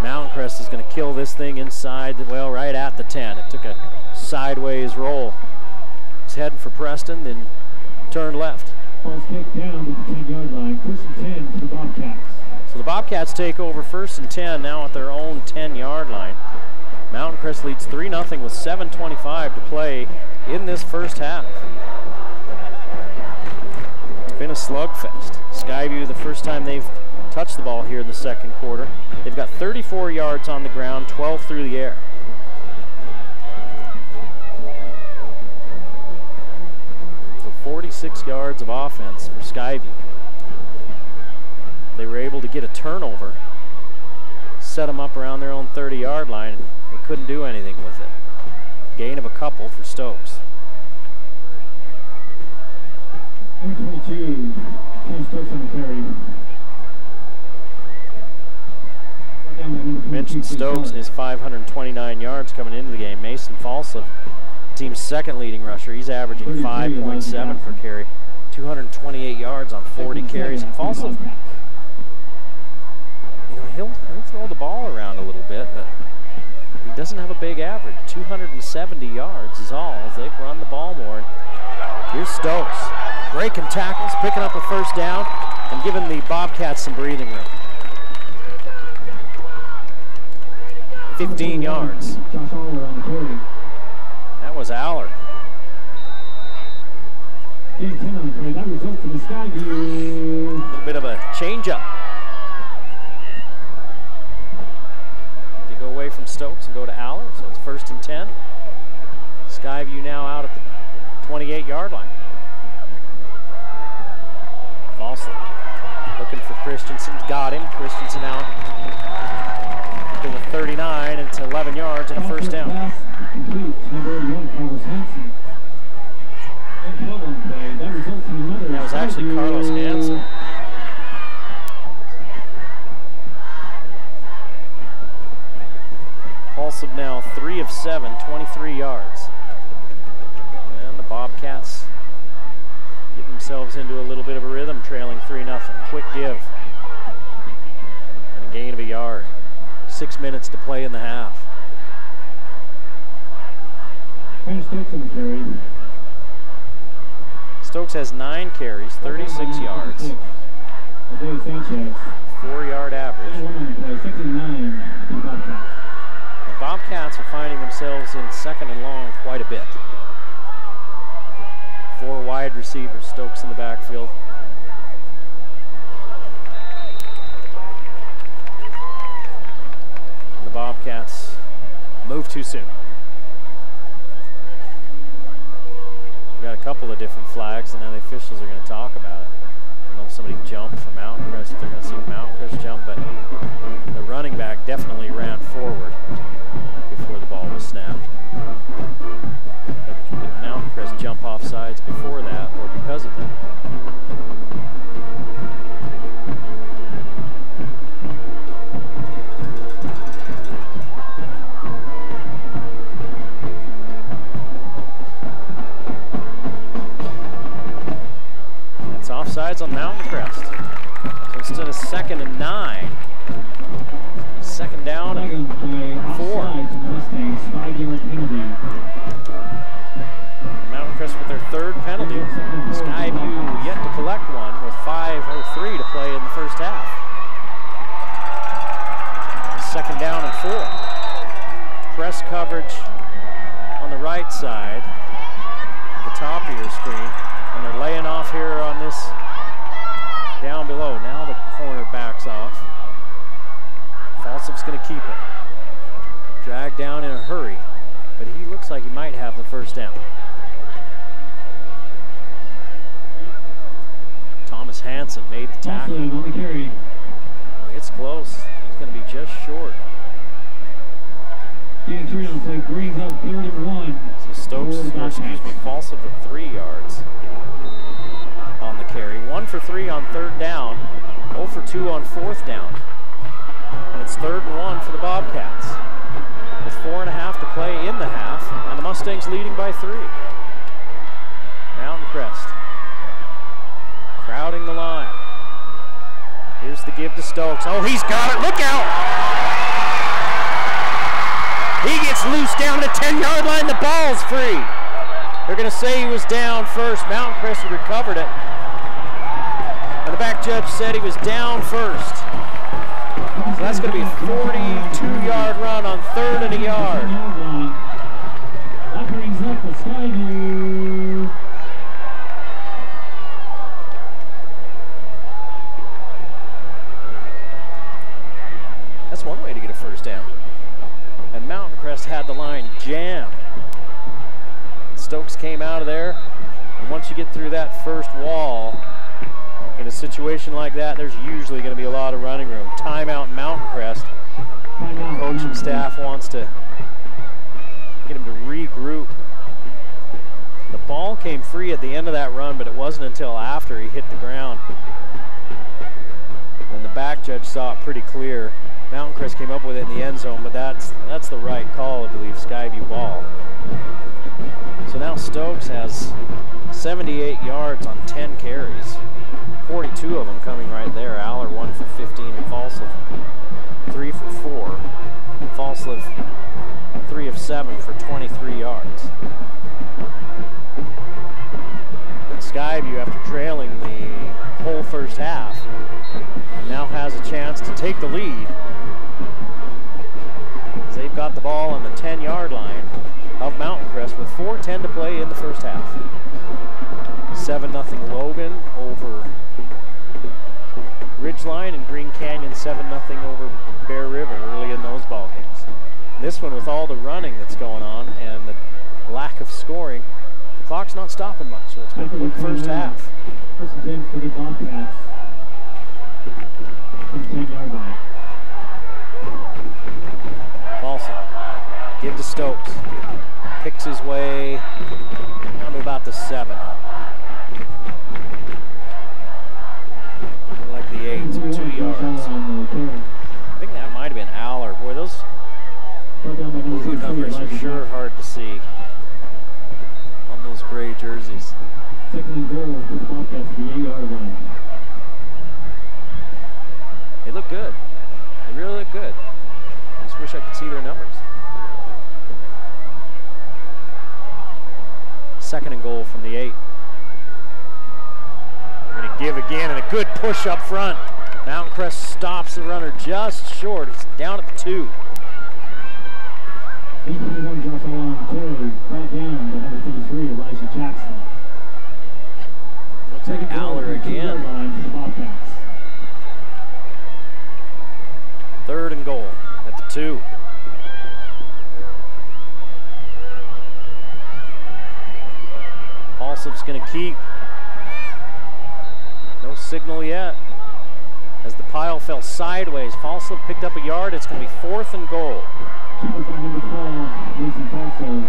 Mountain Crest is going to kill this thing inside, well, right at the 10. It took a sideways roll. He's heading for Preston, then turned left. Ball's kicked down to the 10-yard line. 1st and 10 to the Bobcats. So the Bobcats take over 1st and 10 now at their own 10-yard line. Mountain Crest leads 3-0 with 7:25 to play in this first half. It's been a slugfest. Skyview, the first time they've touched the ball here in the second quarter. They've got 34 yards on the ground, 12 through the air. So 46 yards of offense for Skyview. They were able to get a turnover, set them up around their own 30-yard line, and they couldn't do anything with it. Gain of a couple for Stokes. Number 22, Tanner Stokes on the carry. Mentioned Stokes and his 529 yards coming into the game. Mason Falsa, team's second leading rusher. He's averaging 5.7 per carry, 228 yards on 40 carries. And Falsa, you know, he'll throw the ball around a little bit, but he doesn't have a big average. 270 yards is all as they've run the ball more. Here's Stokes, breaking tackles, picking up a first down, and giving the Bobcats some breathing room. 15 yards. That was Aller. A little bit of a change-up. They go away from Stokes and go to Aller, so it's 1st and 10. Skyview now out at the 28-yard line. Falsely looking for Christensen, got him. Christensen out to the 39, and it's 11 yards and a first down. That was actually Carlos Hansen. Falsum now 3 of 7, 23 yards. And the Bobcats getting themselves into a little bit of a rhythm, trailing 3-0. Quick give. And a gain of a yard. 6 minutes to play in the half. Stokes has 9 carries, 36 yards. 4-yard average. The Bobcats are finding themselves in 2nd and long quite a bit. 4 wide receivers, Stokes in the backfield. And the Bobcats move too soon. We got a couple of different flags, and now the officials are going to talk about it. I don't know if somebody jumped from Mountain Crest, if they're going to see Mountain Crest jump, but the running back definitely ran forward before the ball was snapped. Crest and a 2nd and 9. 2nd down and 4. Mountain Crest with their 3rd penalty. Skyview yet to collect one with 5:03 to play in the first half. 2nd down and 4. Press coverage on the right side, the top of your screen, and they're laying off here on this down below. Now the corner backs off. Falsev's going to keep it. Dragged down in a hurry, but he looks like he might have the first down. Thomas Hansen made the tackle. Oh, it's close. He's going to be just short. So Stokes, or excuse me, Falsev with 3 yards on the carry. 1 for 3 on 3rd down, 0 for 2 on 4th down. And it's 3rd and 1 for the Bobcats. With 4.5 to play in the half, and the Mustangs leading by 3. Mountain Crest crowding the line. Here's the give to Stokes. Oh, he's got it. Look out! He gets loose down the 10-yard line. The ball's free. They're going to say he was down first. Mountain Crest recovered it. And the back judge said he was down first. So that's going to be a 42-yard run on 3rd and a yard. That brings up the Skyview. That's one way to get a first down. And Mountain Crest had the line jammed. Stokes came out of there, and once you get through that first wall, in a situation like that, there's usually going to be a lot of running room. Timeout Mountain Crest. Coach and staff wants to get him to regroup. The ball came free at the end of that run, but it wasn't until after he hit the ground. And the back judge saw it pretty clear. Mountain Crest came up with it in the end zone, but that's the right call, I believe, Skyview ball. So now Stokes has 78 yards on 10 carries. 42 of them coming right there. Aller 1 for 15 and Falsev 3 for 4. Falsev 3 of 7 for 23 yards. And Skyview, after trailing the whole first half, now has a chance to take the lead. As they've got the ball on the 10-yard line of Mountain Crest with 4:10 to play in the first half. 7-0 Logan over Ridgeline, and Green Canyon 7-0 over Bear River early in those ball games. This one, with all the running that's going on and the lack of scoring, the clock's not stopping much, so it's been a quick first half. First and 10 for the Bobcats. From the 10-yard line. Falsev, give to Stokes. Picks his way down to about the 7. Like the 8, so 2 yards. I think that might have been Aller. Boy, those blue numbers are sure hard to see on those gray jerseys. 2nd and goal for the Bobcats at the 8-yard line. They look good. They really look good. I just wish I could see their numbers. 2nd and goal from the 8. They're going to give again, and a good push up front. Mountain Crest stops the runner just short. He's down at the 2. 21 Josh Allen carry, brought down to number 53, Elijah Jackson. Looks like Aller again. 3rd and goal at the 2. Falsev's going to keep. No signal yet. As the pile fell sideways, Falsev picked up a yard. It's going to be 4th and goal. Keeper by number 12, Mason Falsev.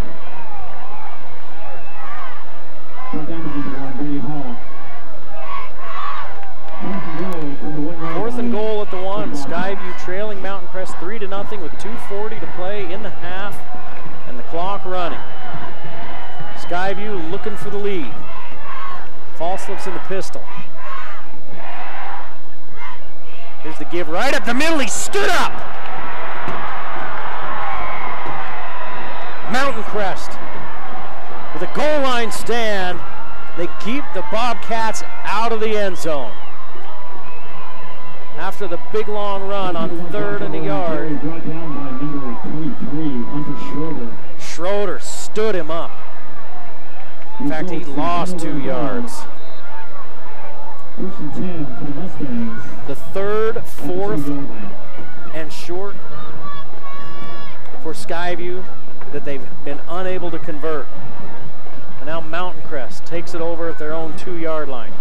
Brought down to number 1, Brady Hall. 4th and goal at the 1. Skyview trailing Mountain Crest 3-0 with 2:40 to play in the half and the clock running. Skyview looking for the lead. Falsev's in the pistol. Here's the give right up the middle. He stood up. Mountain Crest with a goal line stand. They keep the Bobcats out of the end zone. After the big long run on 3rd and a yard, Schroeder stood him up. In fact, he lost 2 yards. The 3rd, 4th, and short for Skyview that they've been unable to convert. And now Mountain Crest takes it over at their own 2-yard line,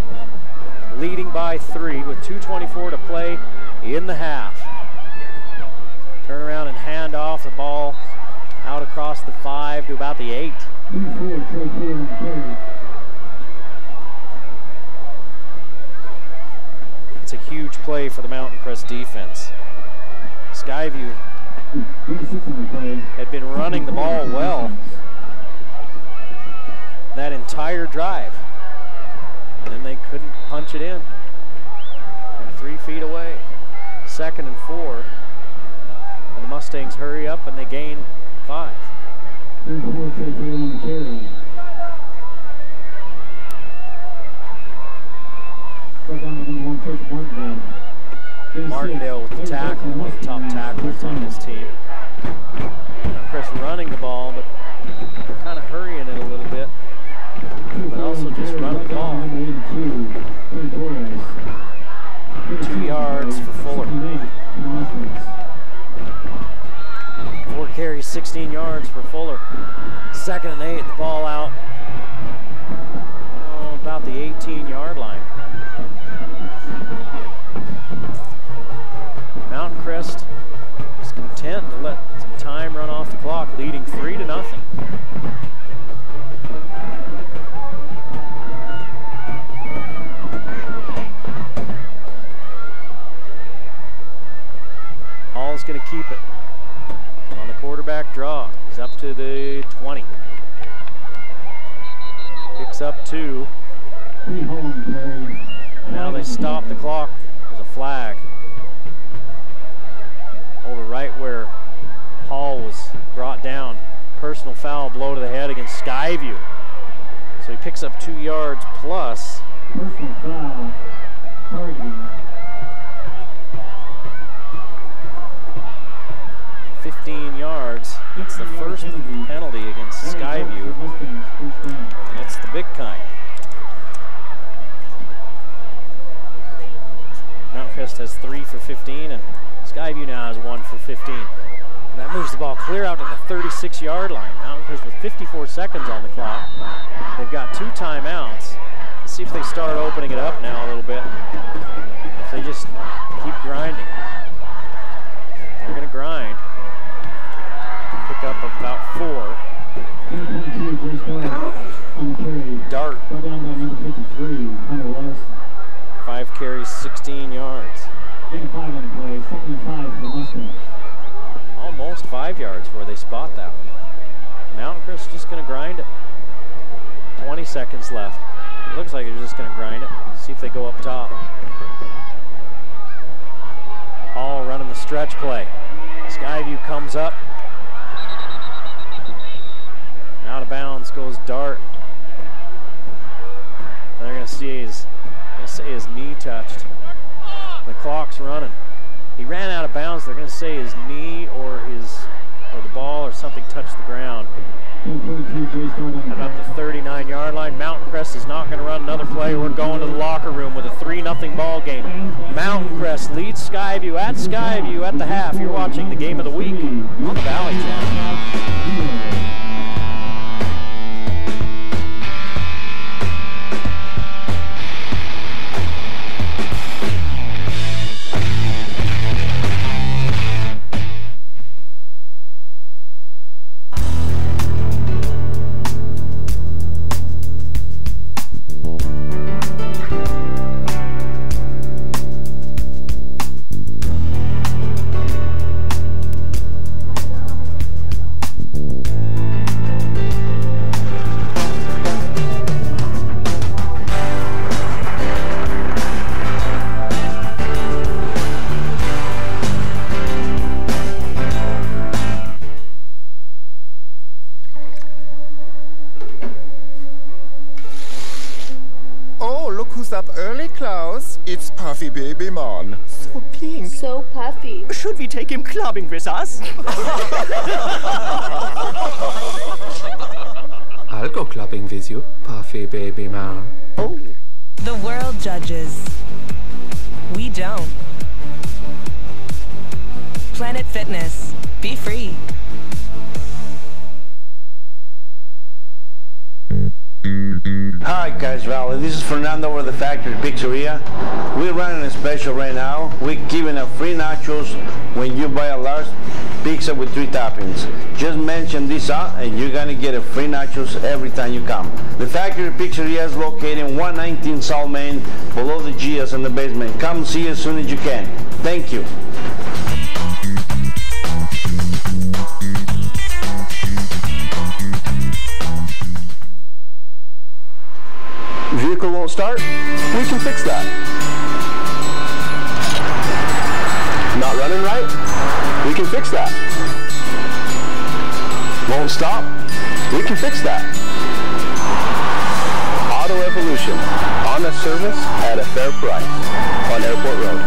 leading by 3 with 2:24 to play in the half. Turn around and hand off the ball out across the 5 to about the 8. It's a huge play for the Mountain Crest defense. Skyview had been running the ball well that entire drive, and then they couldn't punch it in. And 3 feet away, 2nd and 4, and the Mustangs hurry up and they gain 5. Martindale with the tackle, one of the top tacklers on his team. Chris running the ball, but kind of hurrying it a little bit, but also just running the ball. 2 yards for Fuller. 4 carries, 16 yards for Fuller. 2nd and 8, the ball out about the 18-yard line. Mountain Crest is content to let some time run off the clock, leading 3-0. Hall's going to keep it on the quarterback draw. He's up to the 20. Picks up 2. Now they stop the clock. There's a flag over right where Hall was brought down. Personal foul, blow to the head against Skyview. So he picks up 2 yards plus. Personal foul, targeting. 15 yards. It's the first penalty against Skyview. And it's the big kind. Mountain Crest has 3 for 15, and Skyview now has 1 for 15. That moves the ball clear out to the 36-yard line. Mountain Crest with 54 seconds on the clock. They've got 2 timeouts. Let's see if they start opening it up now a little bit. If they just keep grinding. They're going to grind. Pick up of about 4. Dart. 5 carries, 16 yards. Almost 5 yards where they spot that one. Mountain Crest just going to grind it. 20 seconds left. It looks like they're just going to grind it. See if they go up top. Hall running the stretch play. Skyview comes up. Out of bounds goes Dart. They're going to see his knee touched. The clock's running. He ran out of bounds. They're going to say his knee or the ball or something touched the ground. About the 39-yard line. Mountain Crest is not going to run another play. We're going to the locker room with a 3-0 ball game. Mountain Crest leads Skyview at the half. You're watching the game of the week on the Valley Channel. So puffy. Should we take him clubbing with us? I'll go clubbing with you, puffy baby man. Oh. The world judges. We don't. Planet Fitness. Be free. Hi guys, Rally. This is Fernando with the Factory Pizzeria. We're running a special right now. We're giving out free nachos when you buy a large pizza with 3 toppings. Just mention this out and you're gonna get a free nachos every time you come. The Factory Pizzeria is located in 119 South Main, below the Gia's in the basement. Come see as soon as you can. Thank you. Vehicle won't start? We can fix that. Not running right? We can fix that. Won't stop? We can fix that. Auto Evolution. Honest service at a fair price on Airport Road.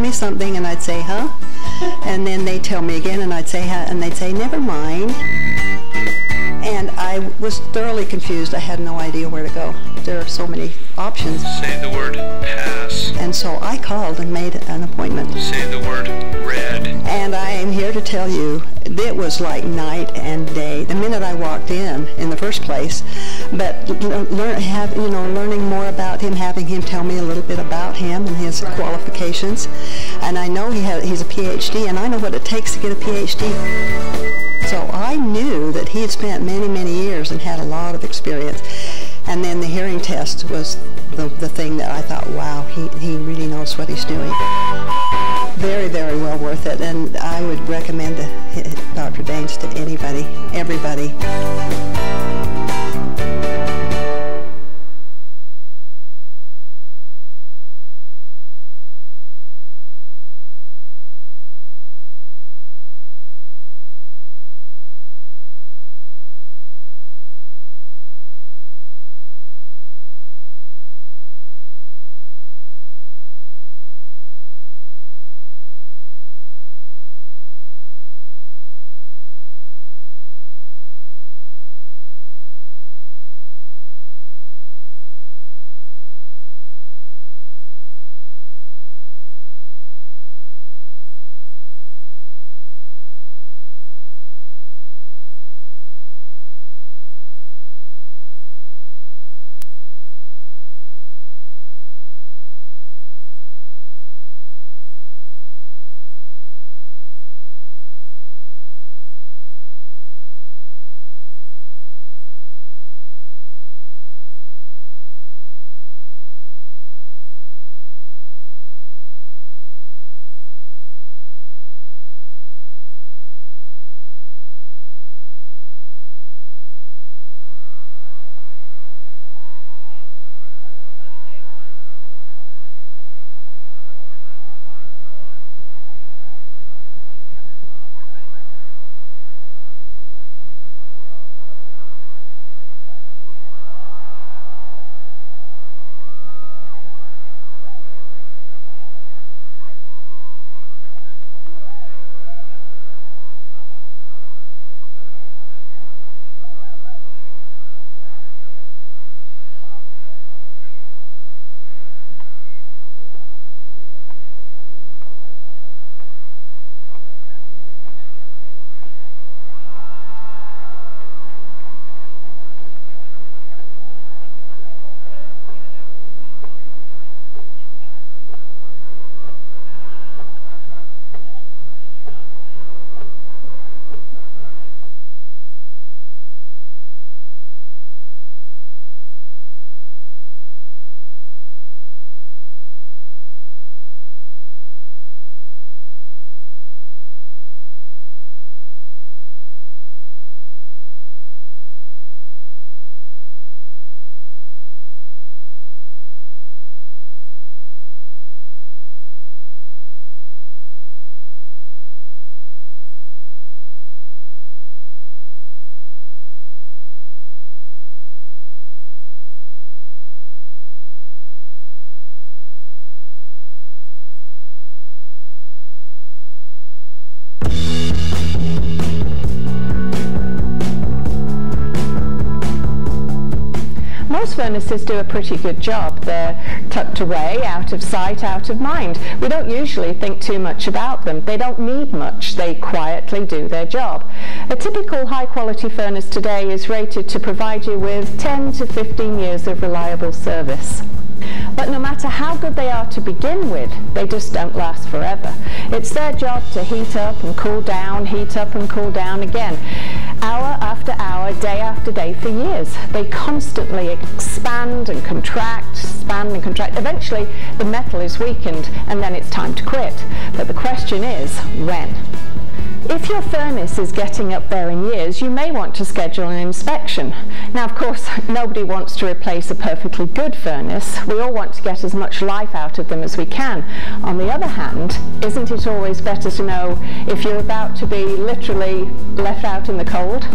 me something, and I'd say, huh? And then they'd tell me again, and I'd say, huh? And they'd say, never mind. And I was thoroughly confused. I had no idea where to go. There are so many options. Say the word pass. And so I called and made an appointment. Say the word red. And I am here to tell you, it was like night and day. The minute I walked in the first place, but learning more about him, having him tell me a little bit about him and his qualifications. And I know he's a PhD, and I know what it takes to get a PhD. So I knew that he had spent many, many years and had a lot of experience. And then the hearing test was the thing that I thought, wow, he really knows what he's doing. Very, very well worth it. And I would recommend Dr. Daines to anybody, everybody. Most furnaces do a pretty good job. They're tucked away, out of sight, out of mind. We don't usually think too much about them. They don't need much. They quietly do their job. A typical high-quality furnace today is rated to provide you with 10 to 15 years of reliable service. But no matter how good they are to begin with, they just don't last forever. It's their job to heat up and cool down, heat up and cool down again, hour after hour, day after day for years. They constantly expand and contract, expand and contract. Eventually, the metal is weakened and then it's time to quit. But the question is, when? If your furnace is getting up there in years, you may want to schedule an inspection. Now, of course, nobody wants to replace a perfectly good furnace. We all want to get as much life out of them as we can. On the other hand, isn't it always better to know if you're about to be literally left out in the cold?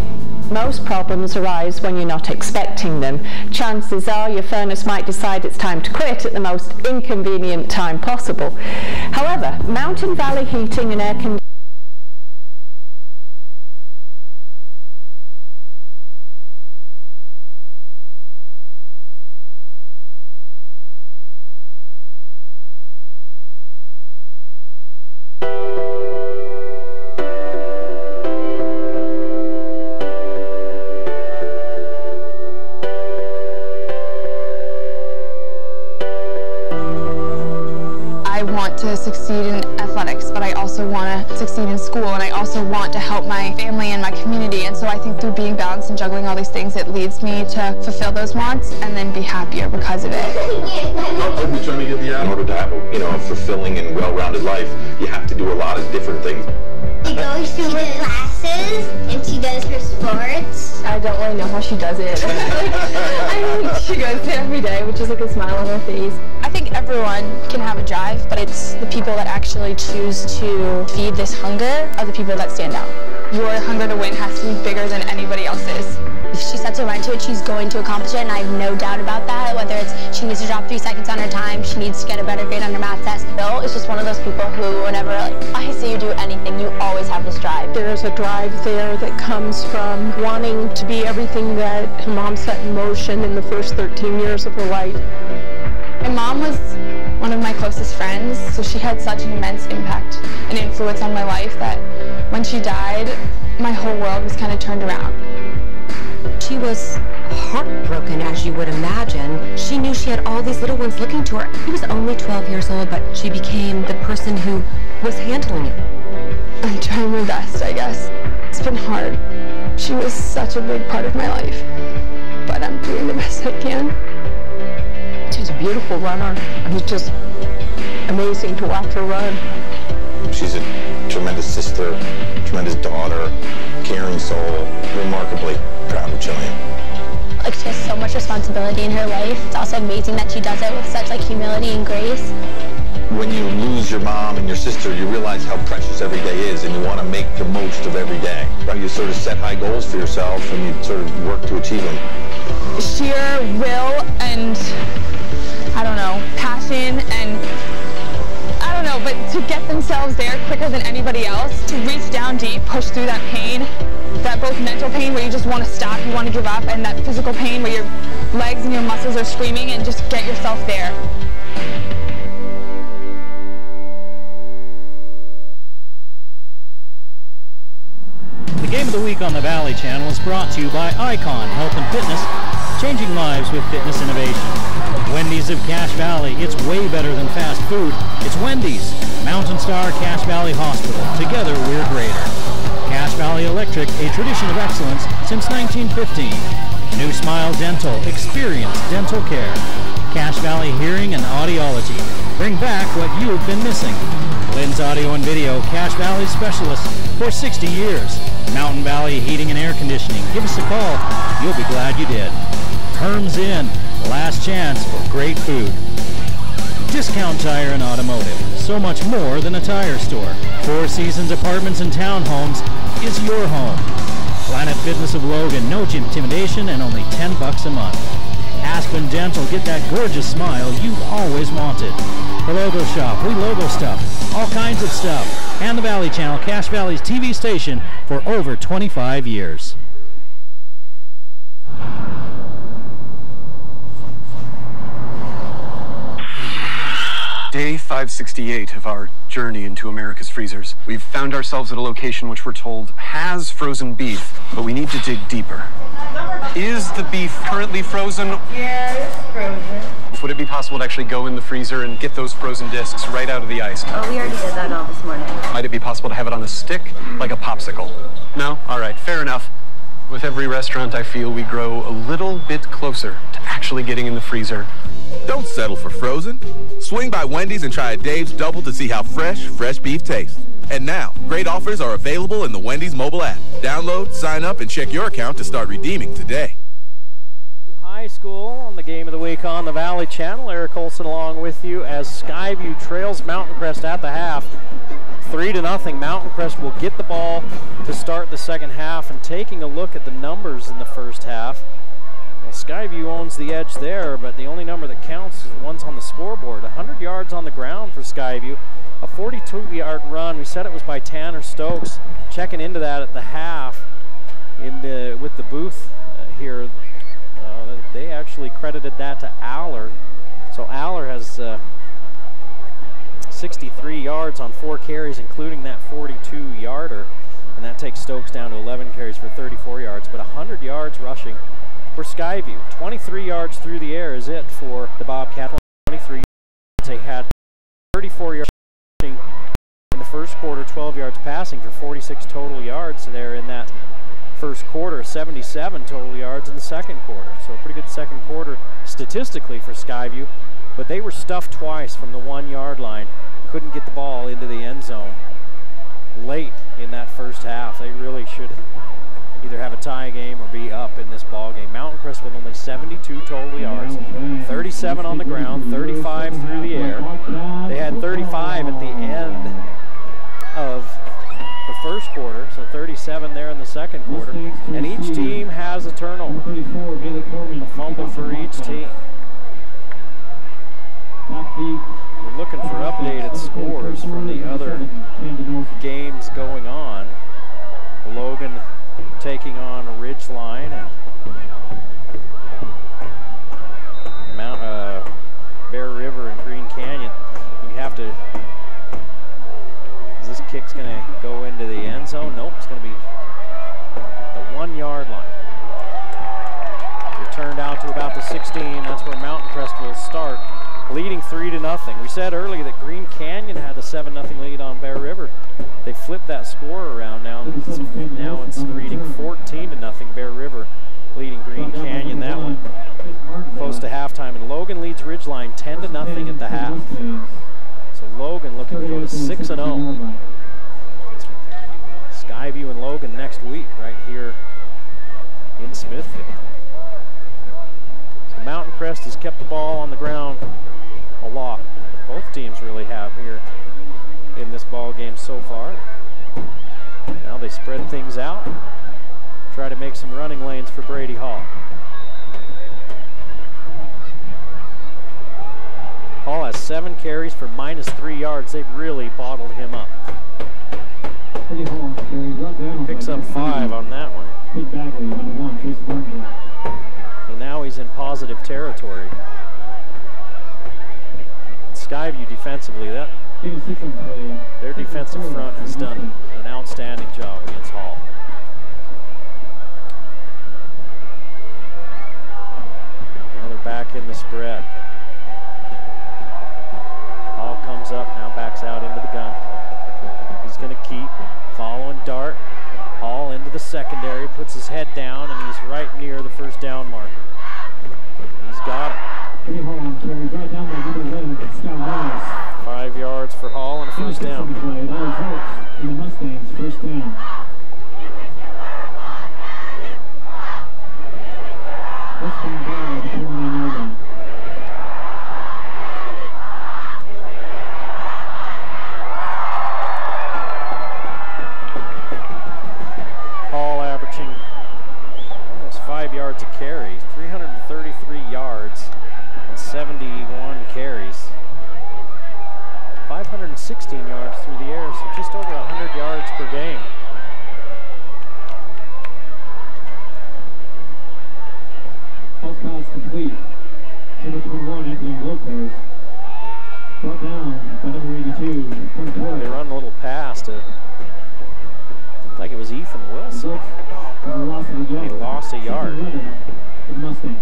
Most problems arise when you're not expecting them. Chances are your furnace might decide it's time to quit at the most inconvenient time possible. However, Mountain Valley Heating and Air Conditioning to succeed in athletics, but I also want to succeed in school, and I also want to help my family and my community. And so I think through being balanced and juggling all these things, it leads me to fulfill those wants and then be happier because of it. In order to have a fulfilling and well-rounded life, you have to do a lot of different things. She goes to her classes and she does her sports. I don't really know how she does it. I mean, she goes there every day, which is like a smile on her face. I think everyone can have a drive, but it's the people that actually choose to feed this hunger are the people that stand out. Your hunger to win has to be bigger than anybody else's. If she sets her mind to it, she's going to accomplish it, and I have no doubt about that. Whether it's she needs to drop 3 seconds on her time, she needs to get a better grade on her math test. Bill is just one of those people who, whenever I say you do anything, you always have this drive. There's a drive there that comes from wanting to be everything that her mom set in motion in the first 13 years of her life. My mom was one of my closest friends, so she had such an immense impact and influence on my life that when she died, my whole world was kind of turned around. She was heartbroken, as you would imagine. She knew she had all these little ones looking to her. She was only 12 years old, but she became the person who was handling it. I'm trying my best, I guess. It's been hard. She was such a big part of my life, but I'm doing the best I can. She's a beautiful runner, and it's just amazing to watch her run. She's a tremendous sister, tremendous daughter, caring soul, remarkably proud of Jillian. Like, she has so much responsibility in her life. It's also amazing that she does it with such humility and grace. When you lose your mom and your sister, you realize how precious every day is, and you want to make the most of every day. You sort of set high goals for yourself, and you sort of work to achieve them. Sheer will and, passion and, but to get themselves there quicker than anybody else, to reach down deep, push through that pain, that both mental pain where you just want to stop, you want to give up, and that physical pain where your legs and your muscles are screaming, and just get yourself there. The Game of the Week on the Valley Channel is brought to you by Icon Health and Fitness, changing lives with fitness innovation. Wendy's of Cache Valley, it's way better than fast food. It's Wendy's. Mountain Star Cache Valley Hospital, together we're greater. Cache Valley Electric, a tradition of excellence since 1915. New Smile Dental, experience dental care. Cache Valley Hearing and Audiology, bring back what you have been missing. Lynn's Audio and Video, Cache Valley Specialist for 60 years. Mountain Valley Heating and Air Conditioning, give us a call. You'll be glad you did. Herm's Inn, last chance for great food. Discount Tire and Automotive, so much more than a tire store. Four Seasons Apartments and Townhomes is your home. Planet Fitness of Logan, no intimidation and only $10 a month. Aspen Dental, get that gorgeous smile you've always wanted. The Logo Shop, we logo stuff, all kinds of stuff. And the Valley Channel, Cache Valley's TV station for over 25 years. Day 568 of our journey into America's freezers. We've found ourselves at a location which we're told has frozen beef, but we need to dig deeper. Is the beef currently frozen? Yeah, it's frozen. Would it be possible to actually go in the freezer and get those frozen discs right out of the ice? Oh, we already did that all this morning. Might it be possible to have it on a stick, like a popsicle? No? All right, fair enough. With every restaurant, I feel we grow a little bit closer to actually getting in the freezer. Don't settle for frozen. Swing by Wendy's and try a Dave's Double to see how fresh beef tastes. And now, great offers are available in the Wendy's mobile app. Download, sign up, and check your account to start redeeming today. High High School on the Game of the Week on the Valley Channel. Eric Olson along with you as Skyview trails Mountain Crest at the half. 3-0. Mountain Crest will get the ball to start the second half. And taking a look at the numbers in the first half, well, Skyview owns the edge there, but the only number that counts is the ones on the scoreboard. 100 yards on the ground for Skyview. A 42-yard run. We said it was by Tanner Stokes. Checking into that at the half with the booth here. They actually credited that to Aller. So Aller has 63 yards on 4 carries, including that 42-yarder. And that takes Stokes down to 11 carries for 34 yards. But 100 yards rushing for Skyview. 23 yards through the air is it for the Bobcat. 23 yards. They had 34 yards rushing in the first quarter, 12 yards passing for 46 total yards there in that first quarter, 77 total yards in the second quarter. So a pretty good second quarter statistically for Skyview, but they were stuffed twice from the 1-yard line. Couldn't get the ball into the end zone late in that first half. They really should either have a tie game or be up in this ball game. Mountain Crest with only 72 total yards, 37 on the ground, 35 through the air. They had 35 at the end of the first quarter, so 37 there in the second quarter, and each team has a turnover, a fumble for each team. We're looking for updated scores from the other games going on. Logan taking on Ridgeline and Bear River and Green Canyon. You have to. Is this kick's going to go into the end zone? Nope, it's going to be the 1-yard line. Returned out to about the 16. That's where Mountain Crest will start, leading 3-0. We said earlier that Green Canyon had a 7-0 lead on Bear River. They flipped that score around now. Now it's reading 14-0. Bear River leading Green Canyon. That one close to halftime. And Logan leads Ridgeline 10-0 at the half. So Logan looking to go to 6-0. Skyview and Logan next week right here in Smithfield. So Mountain Crest has kept the ball on the ground a lot. Both teams really have here in this ball game so far. Now they spread things out, try to make some running lanes for Brady Hall. Hall has 7 carries for -3 yards. They've really bottled him up. Picks up 5 on that one. So now he's in positive territory. Skyview defensively, their defensive front has done an outstanding job against Hall. Now they're back in the spread. Hall comes up, now backs out into the gun. He's going to keep following dart. Hall into the secondary, puts his head down, and he's right near the first down marker. He's got it. 5 yards for Hall and a first down. Hall averaging almost 5 yards a carry, 333 yards and 71 carries. 516 yards through the air, so just over 100 yards per game. False pass complete. Number 21, Anthony Lopez. Brought down by number 82. They run a little pass to, looked like it was Ethan Wilson. He lost a yard. The Mustangs.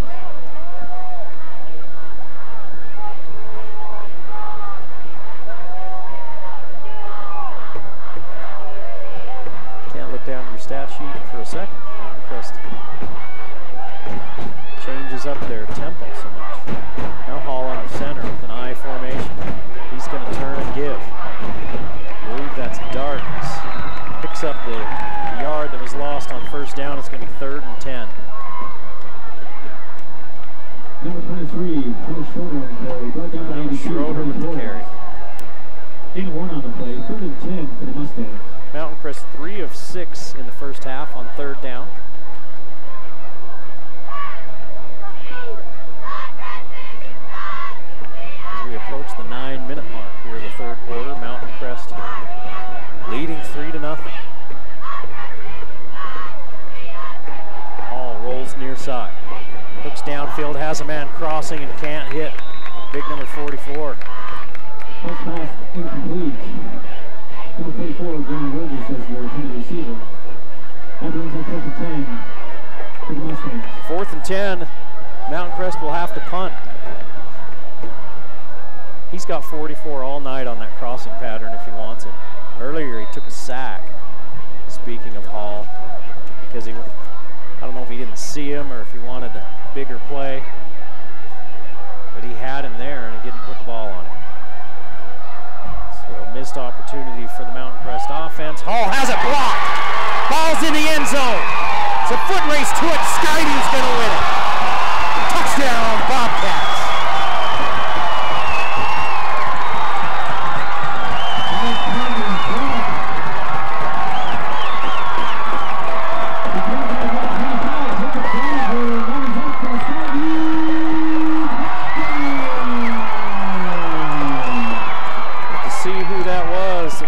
Look down at your stat sheet for a second. Crest changes up their tempo so much. Now Hall on the center with an I formation. He's going to turn and give. I believe that's Dart. Picks up the yard that was lost on first down. It's going to be 3rd and 10. Schroeder with the carry. Gain of 1 on the play, 3rd and 10 for the Mustangs. Mountain Crest 3 of 6 in the first half on 3rd down. As we approach the 9-minute mark here in the 3rd quarter, Mountain Crest leading 3-0. Hall rolls near side. Looks downfield, has a man crossing and can't hit. Big number 44. First pass incomplete. Number 44, Johnny Rogers as the intended receiver. That brings up 4th and 10 for the Mustangs. 4th and 10. Mountain Crest will have to punt. He's got 44 all night on that crossing pattern if he wants it. Earlier he took a sack, speaking of Hall, because I don't know if he didn't see him or if he wanted a bigger play, but he had him there and he didn't put the ball on him. So a missed opportunity for the Mountain Crest offense. Hall has it blocked. Ball's in the end zone. It's a foot race to it. Skyview's going to win it. Touchdown, Bobcats.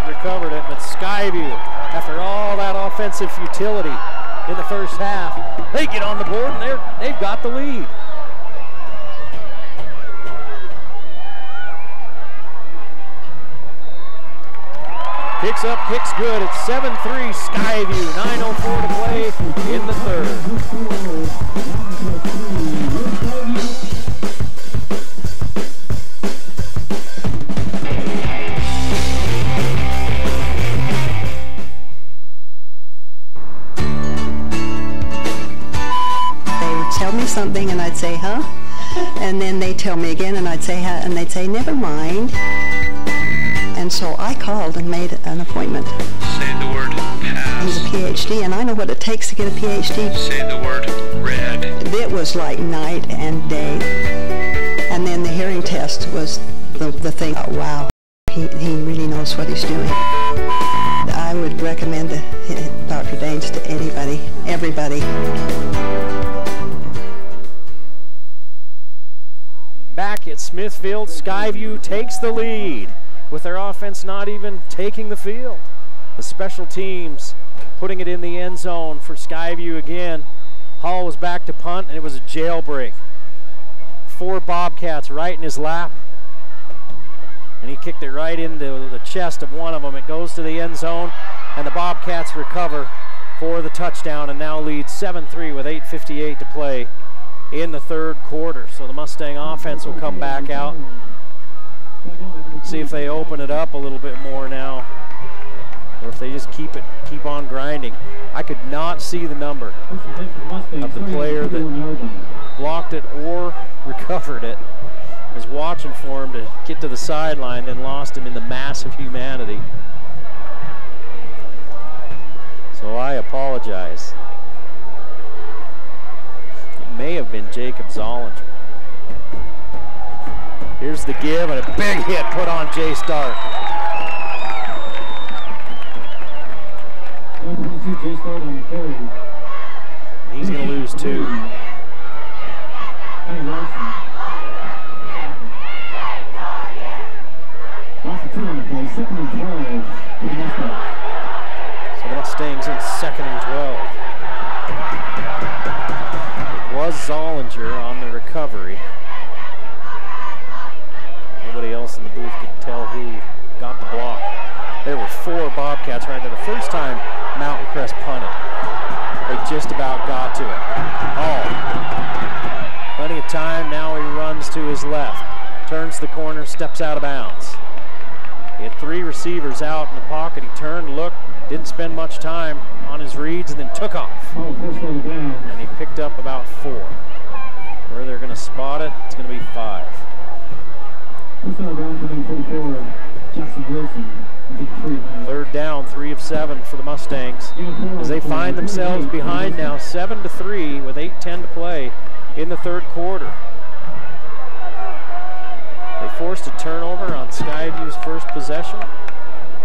Recovered it, but Skyview, after all that offensive futility in the first half, they get on the board and they've got the lead. Picks up, kicks good. It's 7-3 Skyview. 9:04 to play in the 3rd. Tell me something and I'd say, huh? And then they tell me again and I'd say, huh? And they'd say, never mind. And so I called and made an appointment. Say the word pass. He's a PhD and I know what it takes to get a PhD. Say the word red. It was like night and day. And then the hearing test was the thing. Oh, wow, he really knows what he's doing. I would recommend Dr. Daines to everybody. Back at Smithfield, Skyview takes the lead with their offense not even taking the field. The special teams putting it in the end zone for Skyview again. Hall was back to punt and it was a jailbreak. 4 Bobcats right in his lap. And he kicked it right into the chest of one of them. It goes to the end zone and the Bobcats recover for the touchdown and now lead 7-3 with 8:58 to play in the 3rd quarter. So the Mustang offense will come back out. See if they open it up a little bit more now, or if they just keep on grinding. I could not see the number of the player that blocked it or recovered it. I was watching for him to get to the sideline, then lost him in the mass of humanity. So I apologize. May have been Jacob Zollinger. Here's the give and a big hit put on Jay Stark. He's going to lose 2. So the Mustangs in 2nd and 12. Was Zollinger on the recovery. Nobody else in the booth could tell who got the block. There were 4 Bobcats right there. The first time Mountain Crest punted, they just about got to it. Oh, plenty of time. Now he runs to his left, turns the corner, steps out of bounds. He had 3 receivers out in the pocket. He turned, looked, didn't spend much time on his reads, and then took off. And he picked up about 4. Where they're going to spot it, it's going to be 5. 3rd down, 3 of 7 for the Mustangs as they find themselves behind now 7-3 with 8:10 to play in the 3rd quarter. They forced a turnover on Skyview's first possession.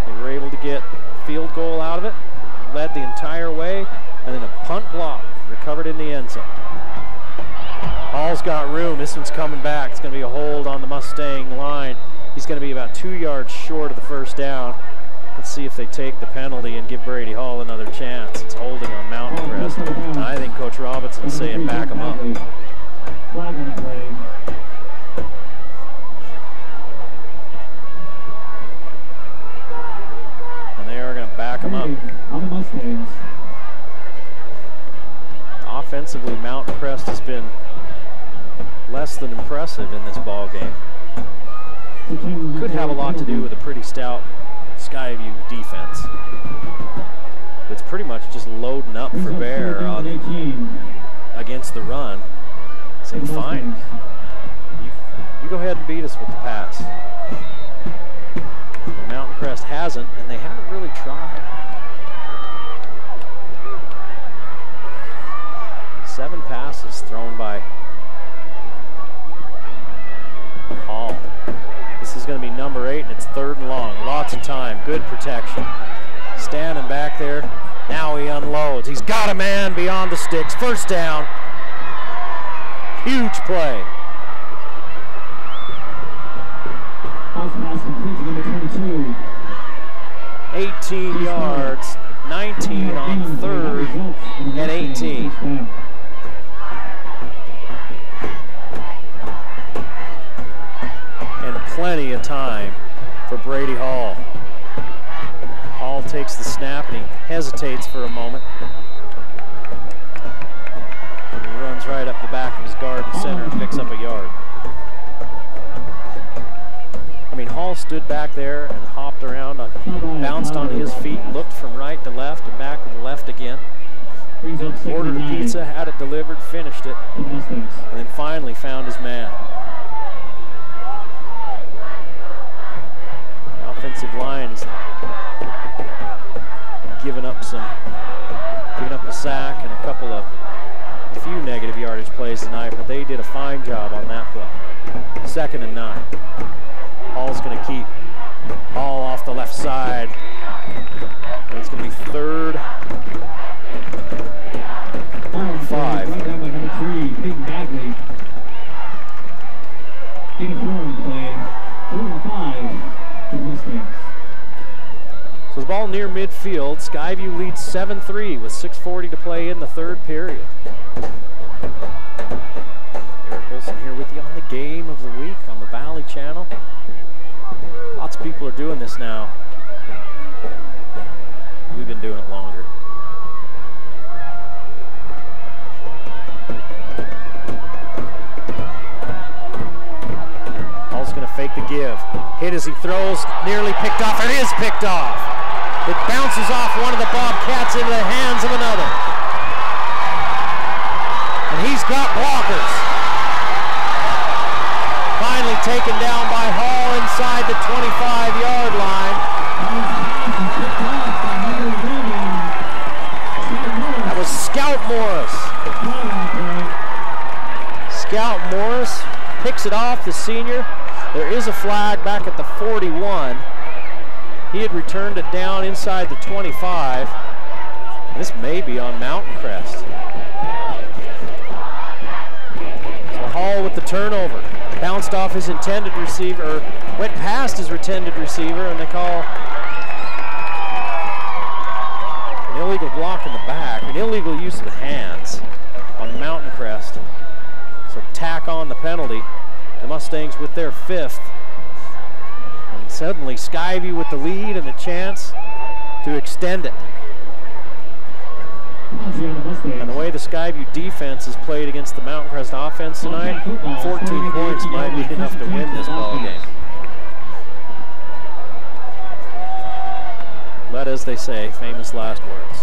They were able to get a field goal out of it, led the entire way, and then a punt block recovered in the end zone. Hall's got room. This one's coming back. It's going to be a hold on the Mustang line. He's going to be about 2 yards short of the first down. Let's see if they take the penalty and give Brady Hall another chance. It's holding on Mountain Crest. And I think Coach Robinson's saying back him up. Flag on the play. And they are going to back him up. On the Mustangs. Offensively, Mountain Crest has been less than impressive in this ball game. Could have a lot to do with a pretty stout Skyview defense. It's pretty much just loading up for Bear against the run. Saying, fine, you go ahead and beat us with the pass. But Mountain Crest hasn't, and they haven't really tried. 7 passes thrown by Hall. This is going to be number 8, and it's 3rd and long. Lots of time, good protection. Standing back there, now he unloads. He's got a man beyond the sticks. First down. Huge play. Pass complete to number 22. 18 yards, 19 on 3rd, and 18. And plenty of time for Brady Hall. Hall takes the snap and he hesitates for a moment. And he runs right up the back of his guard and center and picks up a yard. I mean, Hall stood back there and hopped around, bounced on his feet, looked from right to left and back to the left again. Ordered a pizza, had it delivered, finished it, and then finally found his man. Offensive line's given up a sack and a few negative yardage plays tonight, but they did a fine job on that play. 2nd and 9. Hall's going to keep Hall off the left side. And it's going to be 3rd and 5. Right down by number 3, Big Bagley. Big throwing play. 3rd and 5 to Mustangs. So the ball near midfield. Skyview leads 7-3 with 6:40 to play in the 3rd period. Eric Olson here with you on the game of the week on the Valley Channel. Lots of people are doing this now. We've been doing it longer. Hall's going to fake the give. Hit as he throws, nearly picked off. It is picked off. It bounces off one of the Bobcats into the hands of another. And he's got blockers. Finally taken down by Hall inside the 25-yard line. That was Scout Morris. Scout Morris picks it off, the senior. There is a flag back at the 41. He had returned it down inside the 25. This may be on Mountain Crest. So Hall with the turnover. Bounced off his intended receiver, or went past his intended receiver, and they call an illegal block in the back, an illegal use of the hands on Mountain Crest. So tack on the penalty. The Mustangs with their 5th. And suddenly Skyview with the lead and a chance to extend it. And the way the Skyview defense has played against the Mountain Crest offense tonight, 14 points might be enough to win this ball game. But as they say, famous last words.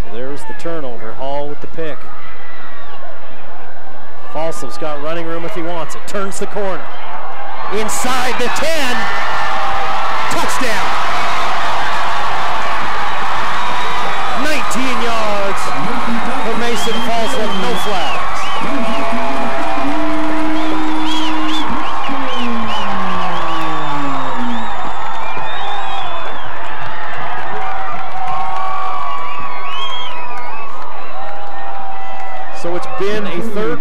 So there's the turnover. Hall with the pick. Falsov's got running room if he wants it. Turns the corner. Inside the 10. Touchdown. 19 yards for Mason Falsov. No flags.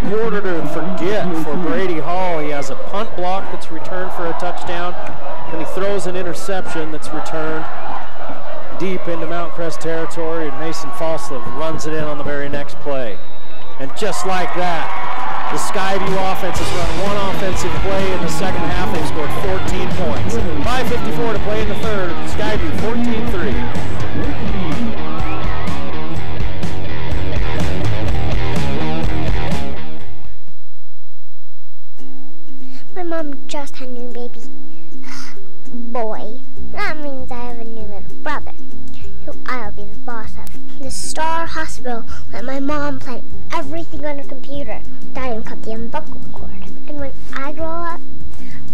quarter to forget for Brady Hall. He has a punt block that's returned for a touchdown, and he throws an interception that's returned deep into Mount Crest territory, and Mason Falslev runs it in on the very next play. And just like that, the Skyview offense has run one offensive play in the second half. They've scored 14 points. 5:54 to play in the third. Skyview 14-3. My mom just had a new baby. Boy. That means I have a new little brother, who I'll be the boss of. The Star Hospital let my mom plant everything on her computer. Dad even cut the umbilical cord. And when I grow up,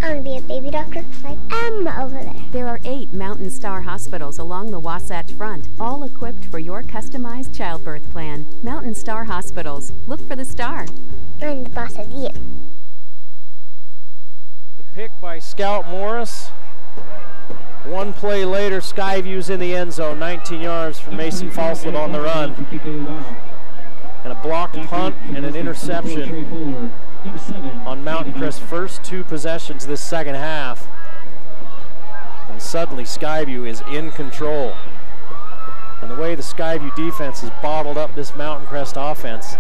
I want to be a baby doctor like Emma over there. There are 8 Mountain Star hospitals along the Wasatch Front, all equipped for your customized childbirth plan. Mountain Star Hospitals. Look for the star. I'm the boss of you. The pick by Scout Morris. One play later, Skyview's in the end zone, 19 yards from Mason Falslev on the run. And a blocked punt and an interception on Mountain Crest's first 2 possessions this second half. And suddenly Skyview is in control. And the way the Skyview defense has bottled up this Mountain Crest offense,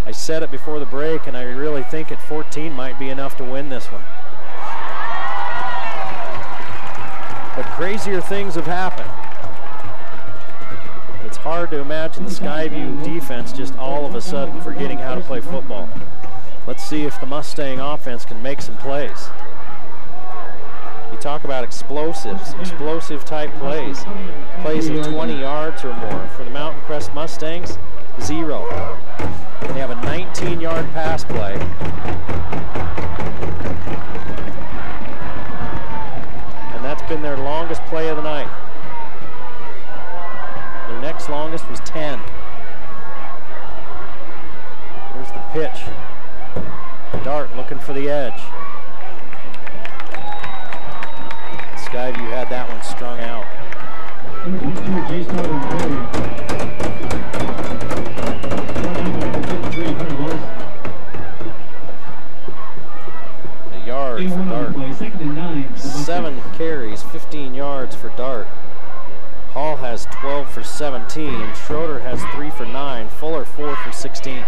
I said it before the break, and I really think at 14 might be enough to win this one. But crazier things have happened. It's hard to imagine the Skyview defense just all of a sudden forgetting how to play football. Let's see if the Mustang offense can make some plays. You talk about explosives, explosive type plays. Plays of 20 yards or more. For the Mountain Crest Mustangs, 0. They have a 19-yard pass play. And that's been their longest play of the night. Their next longest was 10. Here's the pitch. Dart looking for the edge. Skyview had that one strung out. A yard for Dart. 7 carries, 15 yards for Dart. Hall has 12 for 17. Schroeder has 3 for 9. Fuller 4 for 16.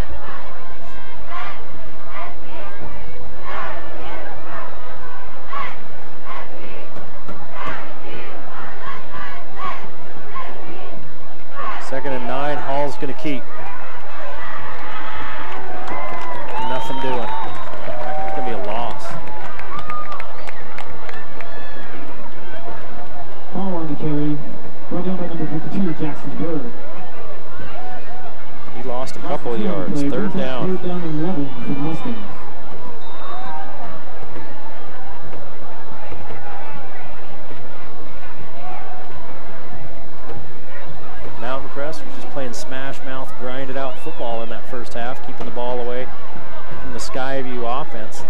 Second and 9, Hall's going to keep. Nothing doing. It's going to be a loss. Hall on the carry. Brought down by number 52, Jackson Bird. He lost a couple of yards. Third down. Third down and 11 for the Mustangs. Mountain Crest was just playing smash mouth, grinded out football in that first half, keeping the ball away from the Skyview offense.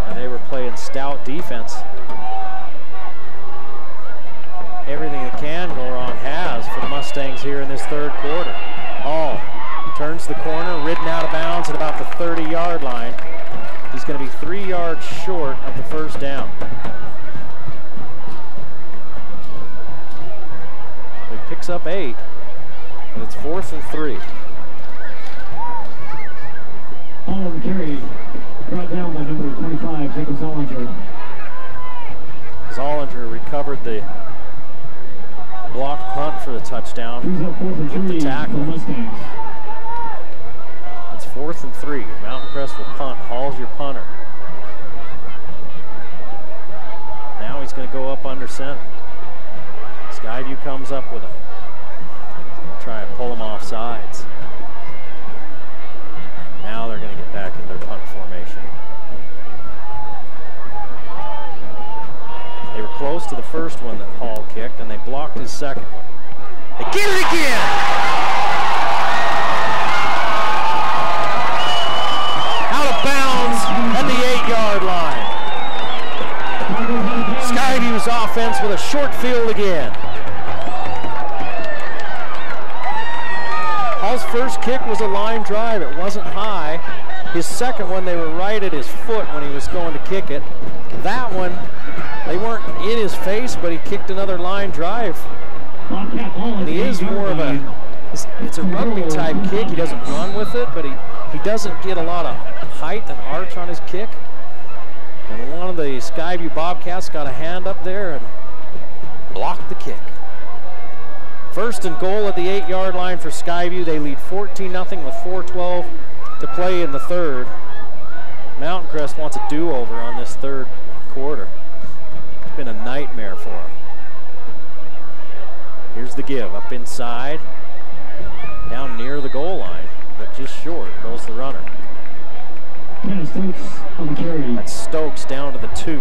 And they were playing stout defense. Everything that can go wrong has for the Mustangs here in this third quarter. Hall turns the corner, ridden out of bounds at about the 30-yard line. He's going to be 3 yards short of the first down. He picks up 8, and it's 4th and 3. Hall on the carry. Brought down by number 25, Jacob Zollinger. Zollinger recovered the blocked punt for the touchdown. With the tackle. It's 4th and 3. Mountain Crest will punt. Hall's your punter. Now he's going to go up under center. Skyview comes up with him. Try and pull him off sides. Now they're going to get back in their punt formation. They were close to the first one that Hall kicked, and they blocked his second one. They get it again! Out of bounds at the 8-yard line. Skyview's offense with a short field again. Hall's first kick was a line drive. It wasn't high. His second one, they were right at his foot when he was going to kick it. That one, they weren't in his face, but he kicked another line drive. And he is more of a, it's a rugby type kick. He doesn't run with it, but he doesn't get a lot of height and arch on his kick. And one of the Skyview Bobcats got a hand up there and blocked the kick. First and goal at the 8-yard line for Skyview. They lead 14-0 with 4:12 to play in the third. Mountain Crest wants a do-over on this third quarter. It's been a nightmare for them. Here's the give, up inside, down near the goal line, but just short goes the runner. That's Stokes down to the 2.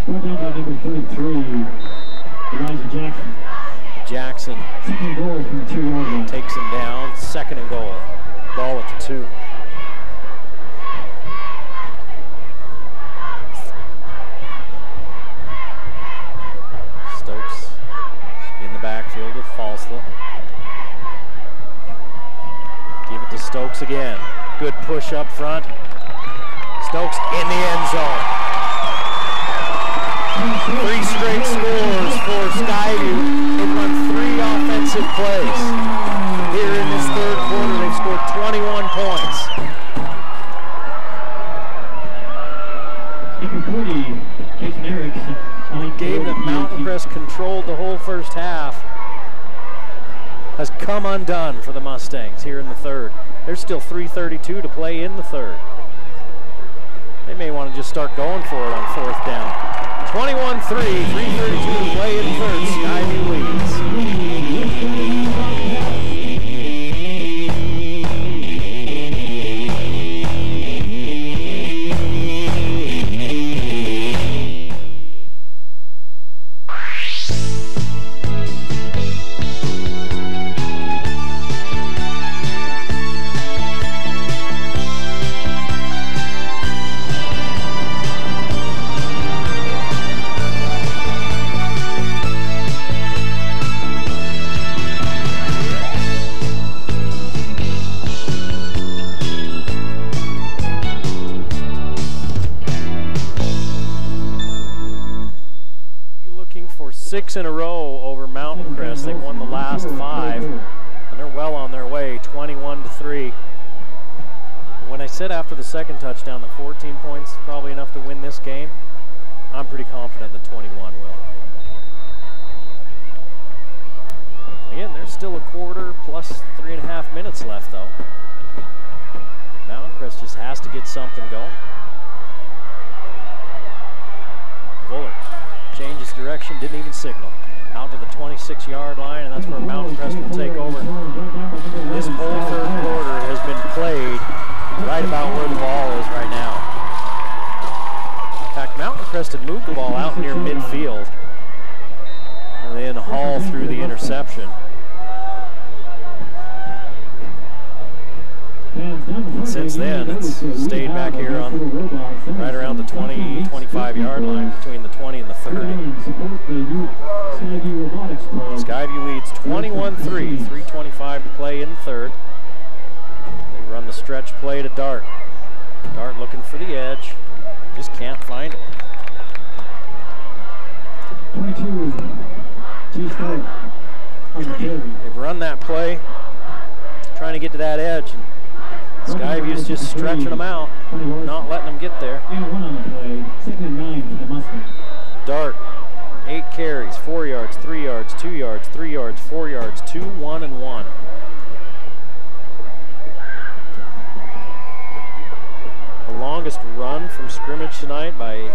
Brought down by number 33, Jackson. Jackson second goal from the 2-yard line. Takes him down, second and goal. Ball at the 2. Stokes in the backfield with Falsla. Give it to Stokes again. Good push up front. Stokes in the end zone. 3 straight scores for Skyview. They've run 3 offensive plays. Here in this third quarter, they've scored 21 points. The game that Mountain Crest controlled the whole first half has come undone for the Mustangs here in the third. There's still 3:32 to play in the third. They may want to just start going for it on 4th down. 21-3, 3:32 to play in the third. Skyview leads. Six in a row over Mountain Crest. They've won the last 5, and they're well on their way, 21-3. When I said after the second touchdown that 14 points is probably enough to win this game, I'm pretty confident that 21 will. Again, there's still a quarter plus 3.5 minutes left, though. Mountain Crest just has to get something going. Fuller changes direction, didn't even signal. Out to the 26-yard line, and that's where Mountain Crest will take over. This whole third quarter has been played right about where the ball is right now. In fact, Mountain Crest had moved the ball out near midfield, and then Hall threw the interception. And since then, it's stayed back here on right around the 20, 25-yard line, between the 20 and the 30. Skyview leads 21-3, 3:25 to play in the third. They run the stretch play to Dart. Dart looking for the edge, just can't find it. 22, They've run that play, trying to get to that edge. And Skyview's just stretching them out, not letting them get there. Dart, 8 carries, 4 yards, 3 yards, 2 yards, 3 yards, 4 yards, 2, 1, and 1. The longest run from scrimmage tonight by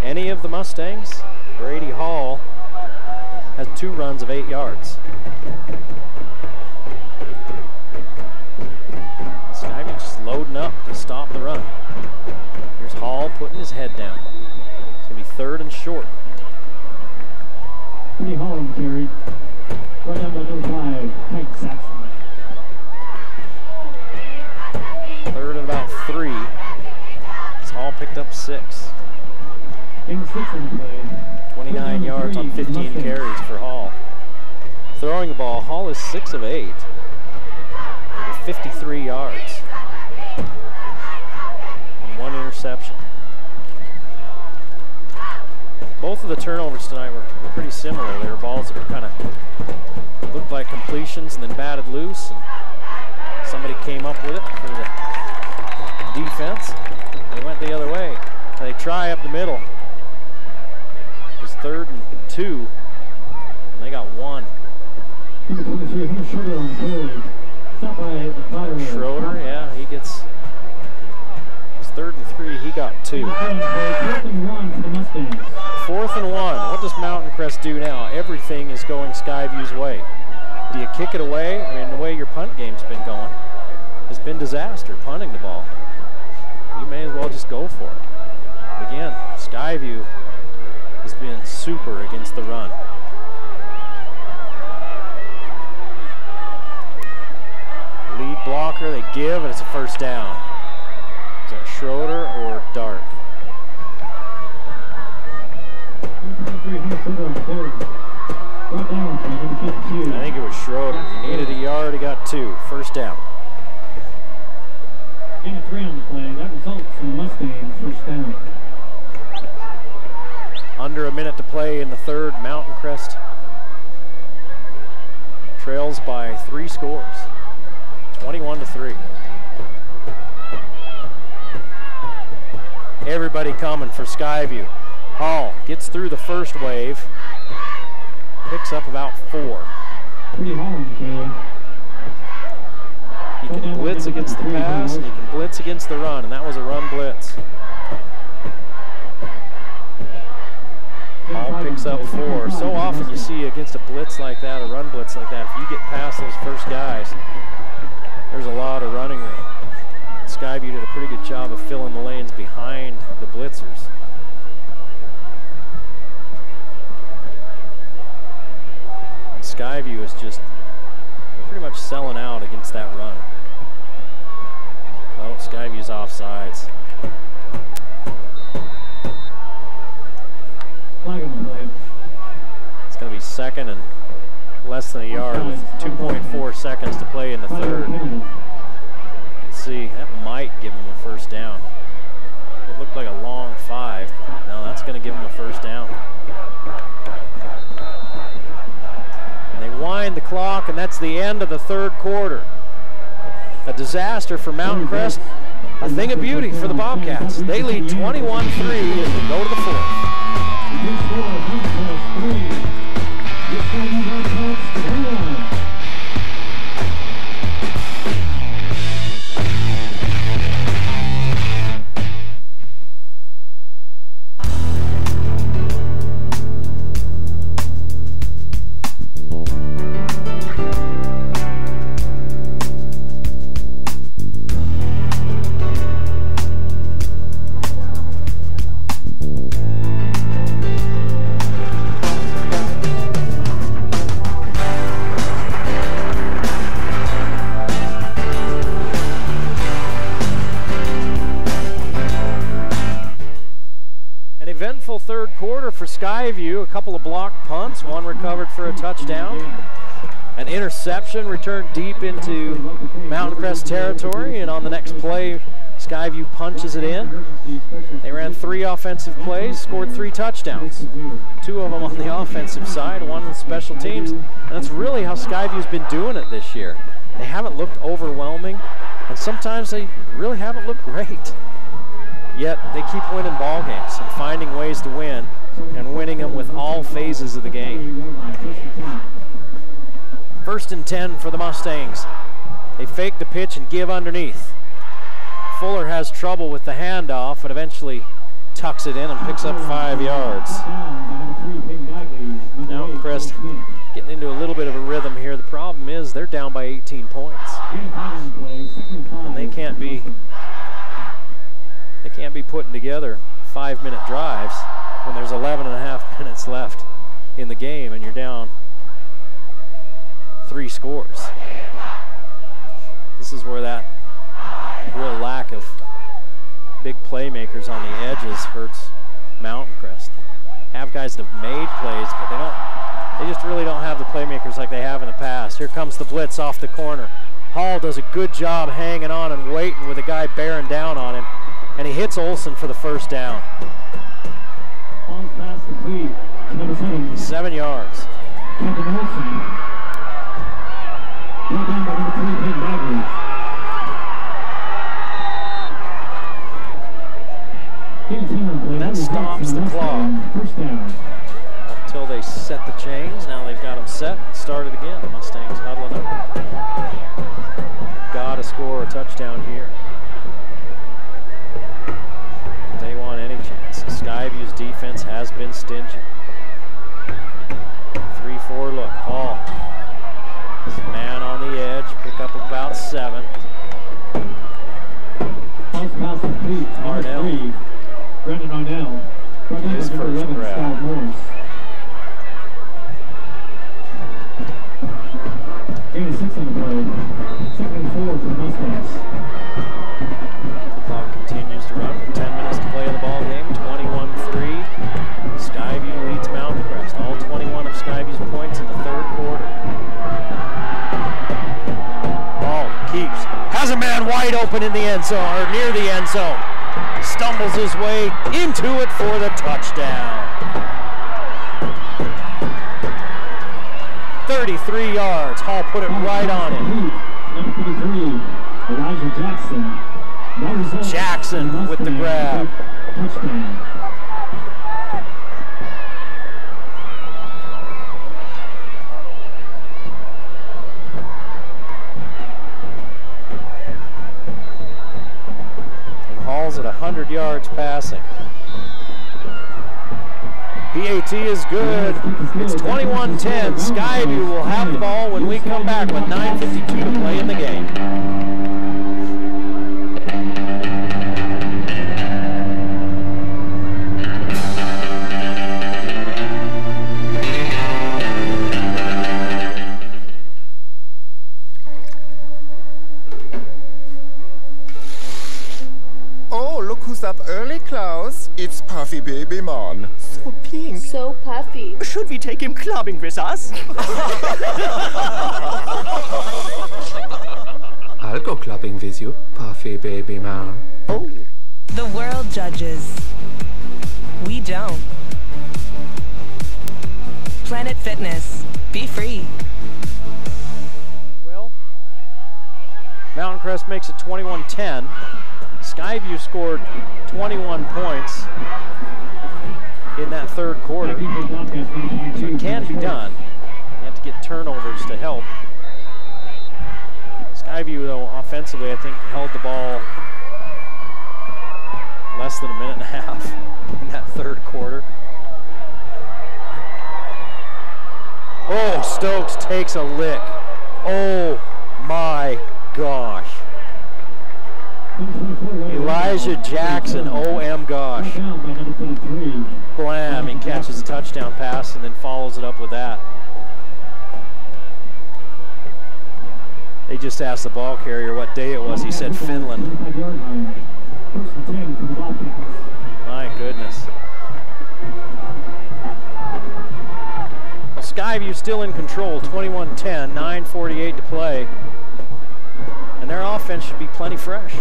any of the Mustangs. Brady Hall has 2 runs of 8 yards. Skyview just loading up to stop the run. Here's Hall putting his head down. It's going to be 3rd and short. Pretty Hall carried. Right down by number 5, Titan Saxon. 3rd and about 3. It's Hall picked up 6. 29 yards on 15 carries for Hall. Throwing the ball, Hall is 6 of 8. 53 yards. And 1 interception. Both of the turnovers tonight were pretty similar. They were balls that were kind of looked like completions and then batted loose. And somebody came up with it for the defense. They went the other way. They try up the middle. It was 3rd and 2, and they got 1. Schroeder, yeah, he gets. It's 3rd and 3. He got 2. 4th and 1. What does Mountain Crest do now? Everything is going Skyview's way. Do you kick it away? I mean, the way your punt game's been going has been disaster, punting the ball. You may as well just go for it. But again, Skyview has been super against the run. Lead blocker, they give, and it's a 1st down. Is that Schroeder or Dart? I think it was Schroeder. He needed a yard, he got 2. 1st down. Gain of 3 on the play. That results in the Mustangs 1st down. Under a minute to play in the 3rd. Mountain Crest trails by 3 scores. 21-3. Everybody coming for Skyview. Hall gets through the 1st wave. Picks up about 4. Pretty hard, He can blitz against the pass, and he can blitz against the run, and that was a run blitz. Hall picks up 4. So often you see against a blitz like that, a run blitz like that, if you get past those first guys, there's a lot of running room. Skyview did a pretty good job of filling the lanes behind the blitzers. Skyview is just pretty much selling out against that run. Oh, Skyview's offsides. It's going to be 2nd and less than a yard with 2.4 seconds to play in the 3rd. Let's see, that might give him a 1st down. It looked like a long 5. No, that's going to give him a 1st down. And they wind the clock, and that's the end of the 3rd quarter. A disaster for Mountain Crest, a thing of beauty for the Bobcats. They lead 21-3 as they go to the 4th. Eventful 3rd quarter for Skyview. A couple of blocked punts, one recovered for a touchdown. An interception returned deep into Mountain Crest territory, and on the next play, Skyview punches it in. They ran 3 offensive plays, scored 3 touchdowns. 2 of them on the offensive side, 1 with special teams. And that's really how Skyview's been doing it this year. They haven't looked overwhelming, and sometimes they really haven't looked great. Yet they keep winning ball games and finding ways to win, and winning them with all phases of the game. 1st and 10 for the Mustangs. They fake the pitch and give underneath. Fuller has trouble with the handoff and eventually tucks it in and picks up 5 yards. Mountain Crest getting into a little bit of a rhythm here. The problem is they're down by 18 points. And they can't be putting together 5-minute drives when there's 11.5 minutes left in the game and you're down 3 scores. This is where that real lack of big playmakers on the edges hurts Mountain Crest. Have guys that have made plays, but they just really don't have the playmakers like they have in the past. Here comes the blitz off the corner. Hall does a good job hanging on and waiting with a guy bearing down on him, and he hits Olson for the first down. Hall's pass complete to number 7. 7 yards. Captain Olson. Brought down by number 3, Peyton Bagley. That stops the clock. First down. Until they set the chains. Now they've got them set. Started again. The Mustangs huddling up. Gotta score a touchdown here. If they want any chance. Skyview's defense has been stingy. 3-4 look. Hall. Man on the edge. Pick up about 7. Hall's pass complete. Arnell. Brendan Arnell. His first grab. Gain of 6 on the play. 2nd and 4 for the Mustangs. Clock continues to run with 10 minutes to play in the ball game. 21-3. Skyview leads Mountain Crest. All 21 of Skyview's points in the 3rd quarter. Ball keeps. Has a man wide open in the end zone, or near the end zone. Stumbles his way into it for the touchdown. 33 yards. Hall put it right on him. Number 33, Elijah Jackson. Jackson with the grab. Touchdown. And Hall's at 100 yards passing. PAT is good. It's 21-10. Skyview will have the ball when we come back with 9:52 to play in the game. Oh, look who's up early, Klaus. It's Puffy Baby Man. So pink. So puffy. Should we take him clubbing with us? I'll go clubbing with you, Puffy Baby Man. Oh. The world judges. We don't. Planet Fitness. Be free. Well, Mountain Crest makes it 21-10. Skyview scored 21 points in that 3rd quarter. So it can be done. You have to get turnovers to help. Skyview, though, offensively, I think held the ball less than a minute and a half in that 3rd quarter. Oh, Stokes takes a lick. Oh my gosh. Elijah Jackson, OM gosh. Blam, he catches a touchdown pass and then follows it up with that. They just asked the ball carrier what day it was. He said Finland. My goodness. Well, Skyview still in control, 21-10, 9:48 to play. And their offense should be plenty fresh.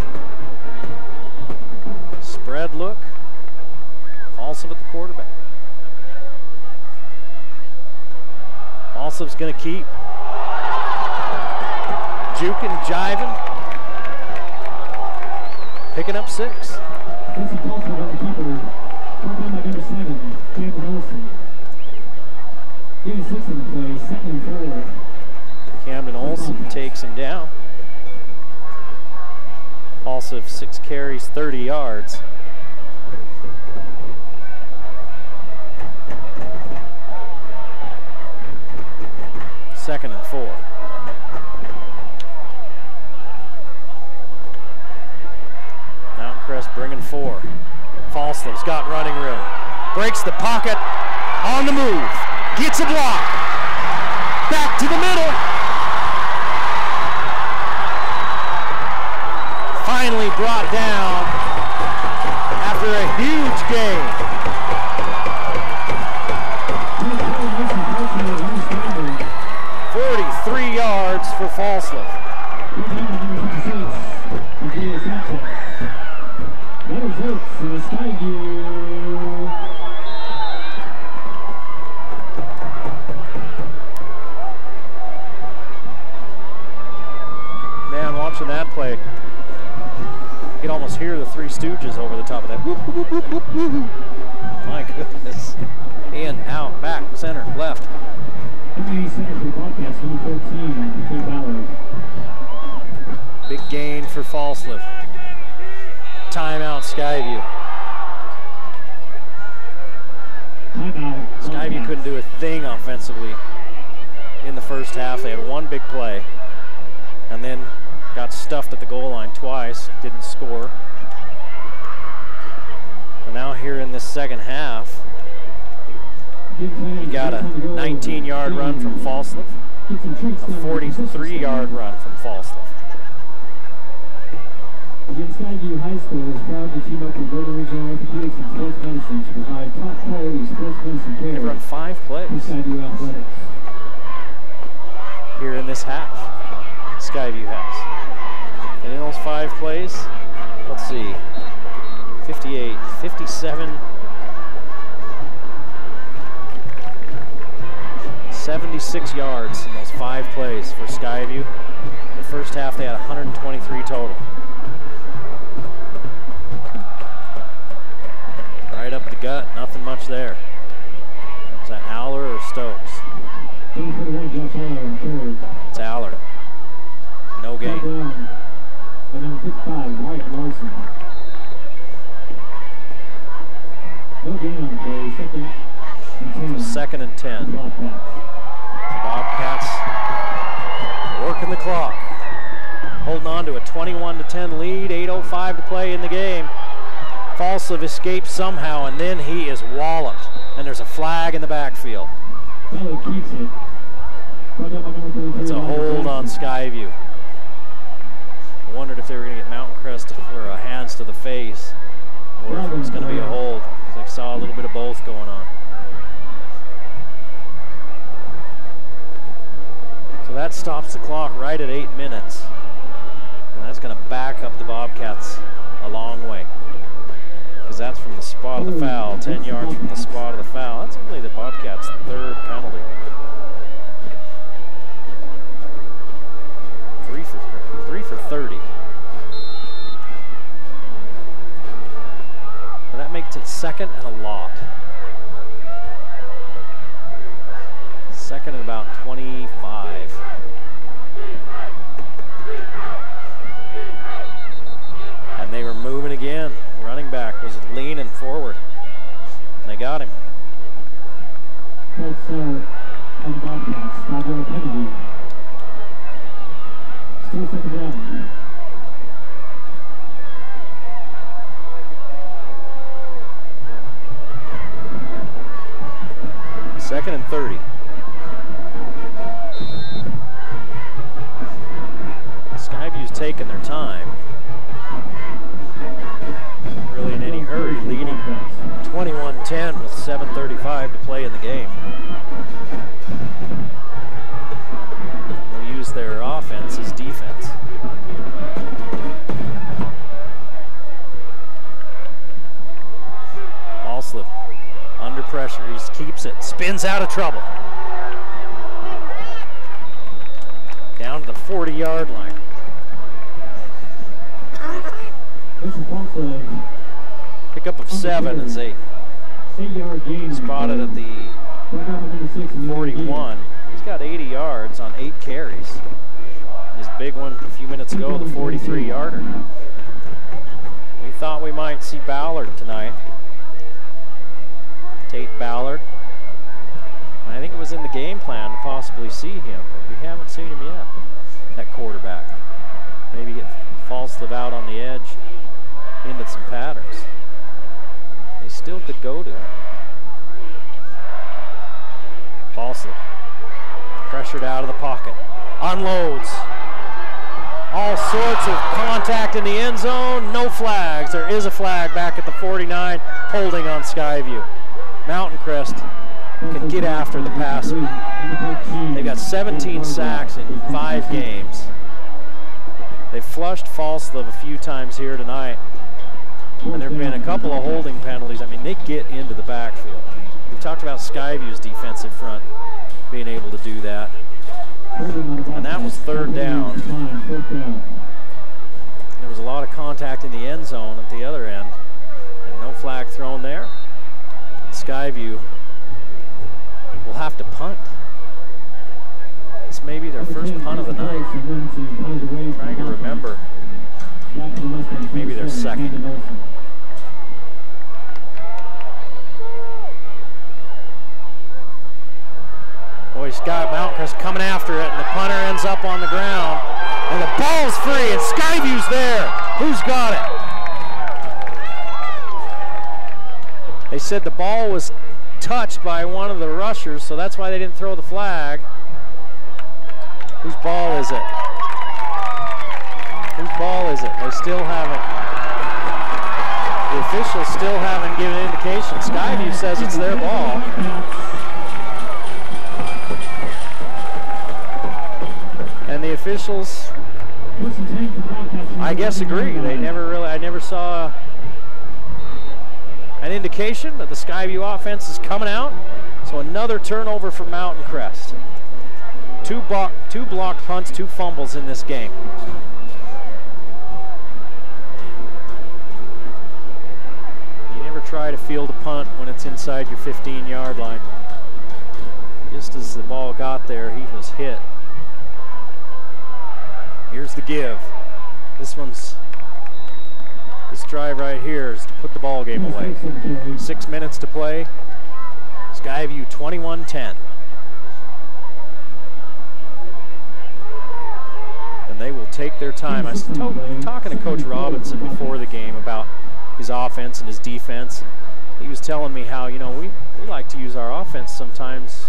Spread look. Falsov at the quarterback. Falsov's going to keep. Juking, jiving. Picking up 6. Camden Olson takes him down. Falsov 6 carries, 30 yards. Second and 4. Mountain Crest bringing 4. Falsov's got running room. Breaks the pocket, on the move. Gets a block. Back to the middle. Finally brought down after a huge gain. $43 yards for Falsov. almost hear the Three Stooges over the top of that. Whoop, whoop, whoop, whoop, whoop. My goodness. In, out, back, center, left. Center for Bobcats, number 14, Kate Ballard. Big gain for Falslip. Timeout, Skyview. Timeout. Skyview couldn't do a thing offensively in the first half. They had one big play and then got stuffed at the goal line twice, didn't score. And now here in this second half, you got a 19-yard run from Falslip, a 43-yard run from Falslip. Again, Skyview High School is proud to team up with Golden Regional Orthopedics and Sports Medicine to provide top quality sports medicine care. They've run 5 plays for Skyview Athletics. Here in this half, Skyview has. And in those 5 plays, let's see, 58, 57, 76 yards in those 5 plays for Skyview. The first half they had 123 total. Right up the gut, nothing much there. Is that Aller or Stokes? It's Aller. No gain. And number 55, White Larson. No gain on the play, second and 10. Bobcats working the clock. Holding on to a 21-10 lead, 8:05 to play in the game. Falslip escapes somehow, and then he is walloped. And there's a flag in the backfield. It's a hold on Skyview. I wondered if they were going to get Mountain Crest for hands to the face, or if it was going to be a hold. I saw a little bit of both going on. So that stops the clock right at 8 minutes. And that's going to back up the Bobcats a long way. Because that's from the spot of the foul, 10 yards from the spot of the foul. That's only the Bobcats' 3rd penalty. 3 for 30. And that makes it 2nd and a lot. 2nd and about 25. And they were moving again. Running back was leaning forward. And they got him. That's on the Bobcats, Fabio Kennedy. Still 2nd down. Second and 30. Skyview's taking their time. Really in any hurry, leading 21-10 with 7:35 to play in the game. They'll use their offense as defense. Falslip under pressure, he just keeps it, spins out of trouble. Down to the 40-yard line. Pickup of 7 as they spotted at the 41. He's got 80 yards on 8 carries. His big one a few minutes ago, the 43-yarder. We thought we might see Ballard tonight. Tate Ballard. I think it was in the game plan to possibly see him, but we haven't seen him yet at quarterback. Maybe get Falslip out on the edge into some patterns. They still could go to. Falslip pressured out of the pocket. Unloads. All sorts of contact in the end zone. No flags. There is a flag back at the 49, holding on Skyview. Mountain Crest can get after the passer. They got 17 sacks in 5 games. They flushed Falslip a few times here tonight. And there have been a couple of holding penalties. I mean, they get into the backfield. We've talked about Skyview's defensive front being able to do that. And that was 3rd down. There was a lot of contact in the end zone at the other end. And no flag thrown there. Skyview will have to punt. This may be their first punt of the night. I'm trying to remember. Maybe their second. Boy, Scott Mountain Crest coming after it, and the punter ends up on the ground. And the ball's free, and Skyview's there. Who's got it? They said the ball was touched by one of the rushers, so that's why they didn't throw the flag. Whose ball is it? Whose ball is it? They still haven't. The officials still haven't given indication. Skyview says it's their ball. And the officials, I guess, agree. They never really, I never saw an indication that the Skyview offense is coming out. So another turnover for Mountain Crest. Two blocked punts, 2 fumbles in this game. You never try to field a punt when it's inside your 15-yard line. Just as the ball got there, he was hit. Here's the give. This drive right here is to put the ball game away. 6 minutes to play. Skyview 21-10. And they will take their time. I was talking to Coach Robinson before the game about his offense and his defense. He was telling me how, you know, we like to use our offense sometimes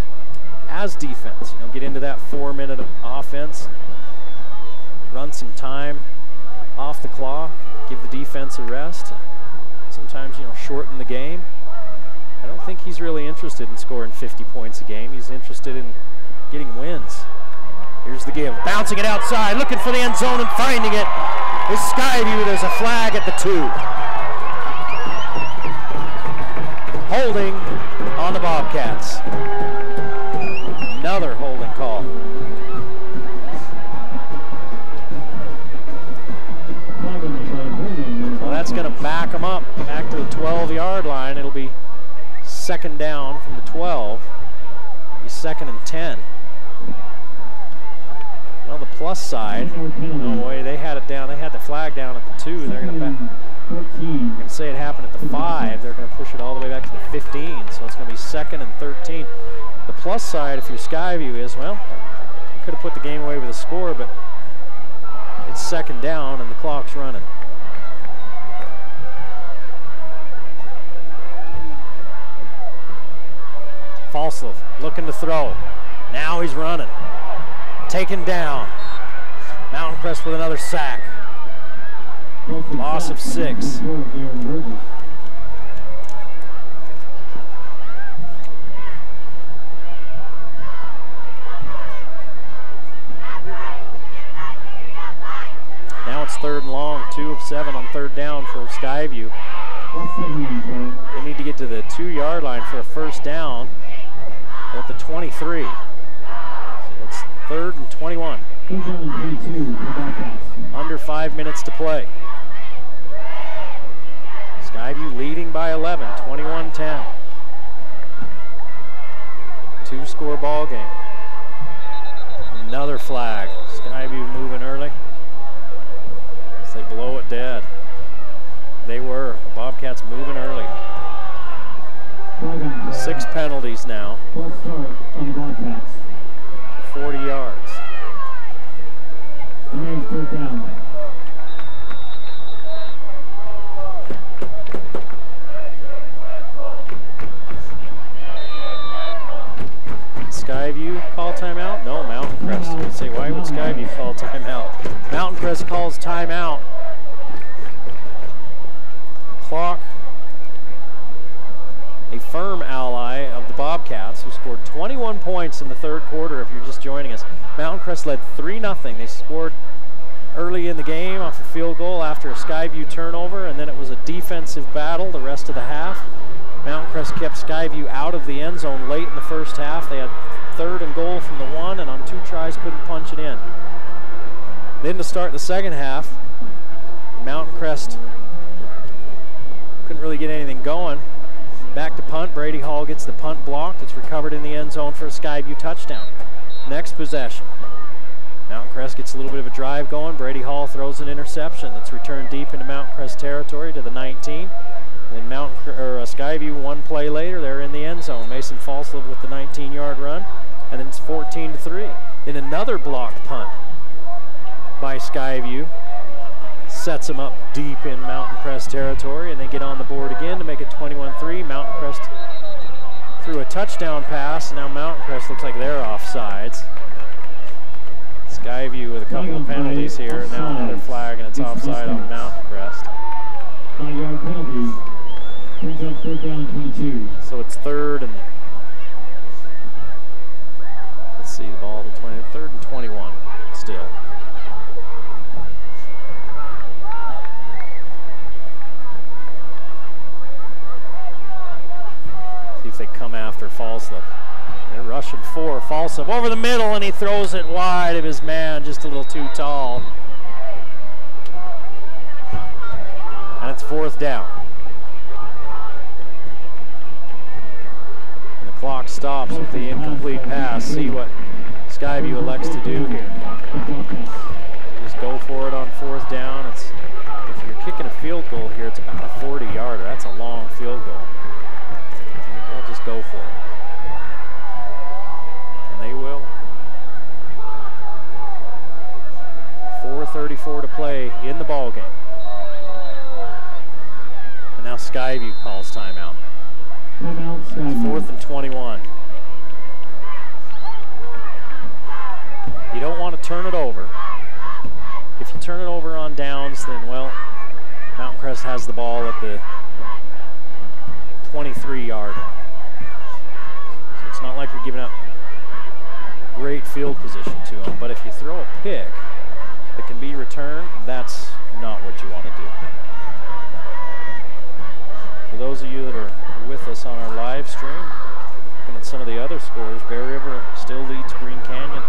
as defense. You know, get into that 4-minute offense, run some time off the clock, give the defense a rest, and sometimes, you know, shorten the game. I don't think he's really interested in scoring 50 points a game. He's interested in getting wins. Here's the give, bouncing it outside, looking for the end zone and finding it. Is Skyview. There's a flag at the 2. Holding on the Bobcats. Another holding call. So that's going to back them up back to the 12-yard line. It'll be 2nd down from the 12. It'll be 2nd and 10. On the plus side, no way, they had it down. They had the flag down at the 2. They're going to say it happened at the 5. They're going to push it all the way back to the 15. So it's going to be 2nd and 13. The plus side, if you're Skyview, is, well, you could have put the game away with a score, but it's 2nd down and the clock's running. Falslev looking to throw. Now he's running. Taken down. Mountain Crest with another sack. Loss of 6. Now it's 3rd and long, 2 of 7 on 3rd down for Skyview. They need to get to the 2-yard line for a 1st down at the 23. So it's 3rd and 21. Under 5 minutes to play. Skyview leading by 11, 21-10. 2-score ball game. Another flag. Skyview moving early. As they blow it dead. They were. The Bobcats moving early. 6 penalties now. 40 yards. Skyview call timeout? No, Mountain Crest. You'd say, why would Skyview call timeout? Mountain Crest calls timeout. Clock, a firm ally of the Bobcats, who scored 21 points in the 3rd quarter, if you're just joining us. Mountain Crest led 3-0. They scored early in the game off a field goal after a Skyview turnover, and then it was a defensive battle the rest of the half. Mountain Crest kept Skyview out of the end zone late in the 1st half. They had 3rd and goal from the 1, and on 2 tries couldn't punch it in. Then to start the 2nd half, Mountain Crest couldn't really get anything going. Back to punt. Brady Hall gets the punt blocked. It's recovered in the end zone for a Skyview touchdown. Next possession. Mountain Crest gets a little bit of a drive going. Brady Hall throws an interception that's returned deep into Mountain Crest territory to the 19. Then Skyview, one play later, they're in the end zone. Mason Falslev with the 19-yard run, and then it's 14-3. Then another blocked punt by Skyview sets them up deep in Mountain Crest territory, and they get on the board again to make it 21-3. Mountain Crest threw a touchdown pass. Now Mountain Crest looks like they're offsides. Skyview with a couple of penalties here. Now another flag, and it's offside on Mountain Crest. 5-yard penalty. Brings up 3rd down 22. So it's 3rd and, let's see, the ball to 3rd and 21 still. See if they come after Falslev. They're rushing 4. Falslev over the middle, and he throws it wide of his man, just a little too tall. And it's 4th down. And the clock stops with the incomplete pass. See what Skyview elects to do here. Just go for it on 4th down. If you're kicking a field goal here, it's about a 40-yarder. That's a long field goal. They'll just go for it. And they will. 4:34 to play in the ball game. And now Skyview calls timeout. It's 4th and 21. You don't want to turn it over. If you turn it over on downs, then, well, Mountain Crest has the ball at the 23-yard line. So it's not like you're giving up great field position to them, but if you throw a pick that can be returned, that's not what you want to do. For those of you that are with us on our live stream, looking at some of the other scores, Bear River still leads Green Canyon,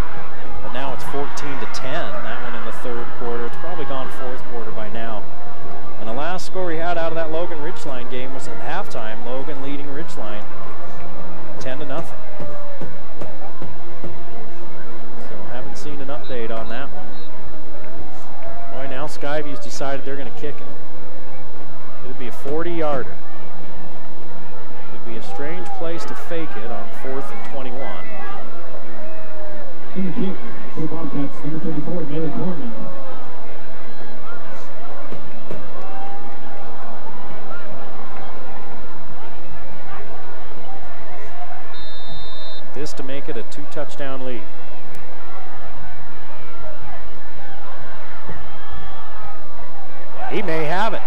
but now it's 14-10. That one in the 3rd quarter. It's probably gone 4th quarter by now. And the last score we had out of that Logan Ridgeline game was at halftime. Logan leading Ridgeline 10-0. So haven't seen an update on that one. Boy, now Skyview's decided they're going to kick it. It'll be a 40-yarder. It'd be a strange place to fake it on 4th and 21. In the kick for the Bobcats, number 34, Malin Corman. This to make it a 2-touchdown lead. He may have it.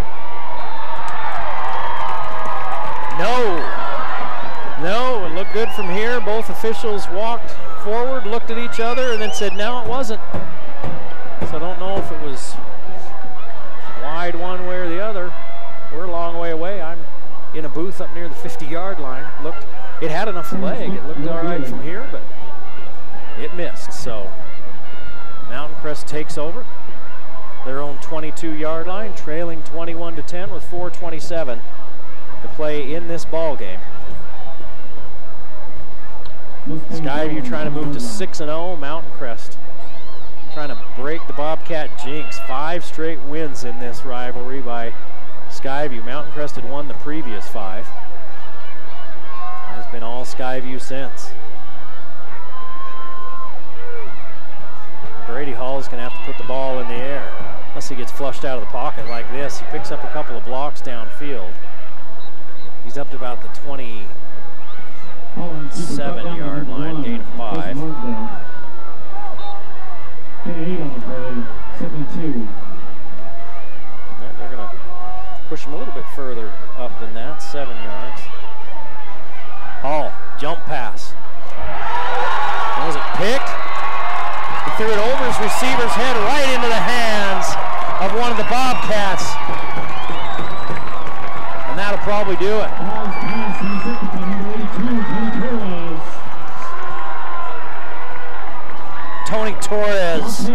No, it looked good from here. Both officials walked forward, looked at each other, and then said, no, it wasn't. So I don't know if it was wide one way or the other. We're a long way away. I'm in a booth up near the 50-yard line. It had enough leg. It looked all right from here, but it missed. So Mountain Crest takes over their own 22-yard line, trailing 21-10 with 4:27 to play in this ball game. Skyview trying to move to 6-0. Mountain Crest trying to break the Bobcat jinx. 5 straight wins in this rivalry by Skyview. Mountain Crest had won the previous 5. It's been all Skyview since. Brady Hall's going to have to put the ball in the air. Unless he gets flushed out of the pocket like this. He picks up a couple of blocks downfield. He's up to about the 27-yard line, gain of 5. They're going to push him a little bit further up than that, 7 yards. Hall, jump pass. Was it picked? He threw it over his receiver's head right into the hands of one of the Bobcats. And that'll probably do it. Tony Torres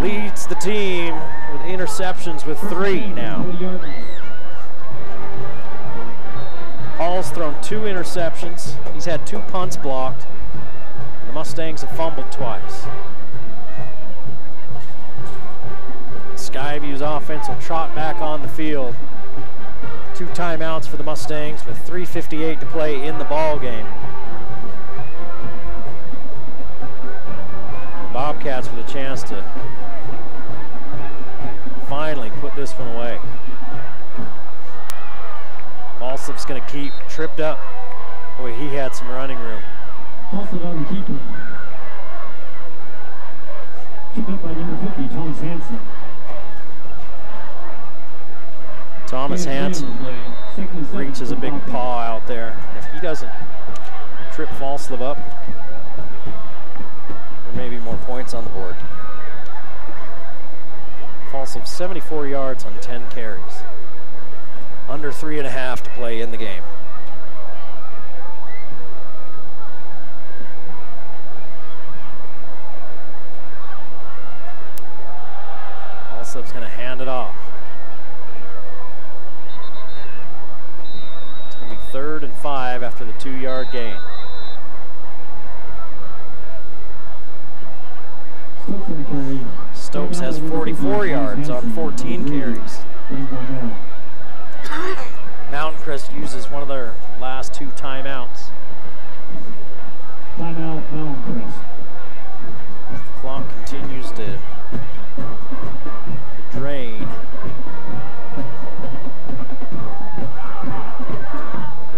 leads the team with interceptions with 3 now. Hall's thrown 2 interceptions. He's had 2 punts blocked. The Mustangs have fumbled twice. Skyview's offense will trot back on the field. 2 timeouts for the Mustangs with 3:58 to play in the ball game. The Bobcats with a chance to finally put this one away. Falsliff's going to keep tripped up. Boy, he had some running room. Also on the keeper. Tripped up by number 50, Thomas Hansen. Thomas Hansen reaches a big paw out there. If he doesn't trip Falsliff up, there may be more points on the board. Falsliff 74 yards on 10 carries. Under 3.5 to play in the game. Falsliff's going to hand it off. It's going to be 3rd and 5 after the 2-yard gain. Stokes has 44 yards on 14 carries. Mountain Crest uses one of their last 2 timeouts. Timeout, Mountain Crest. As the clock continues to drain.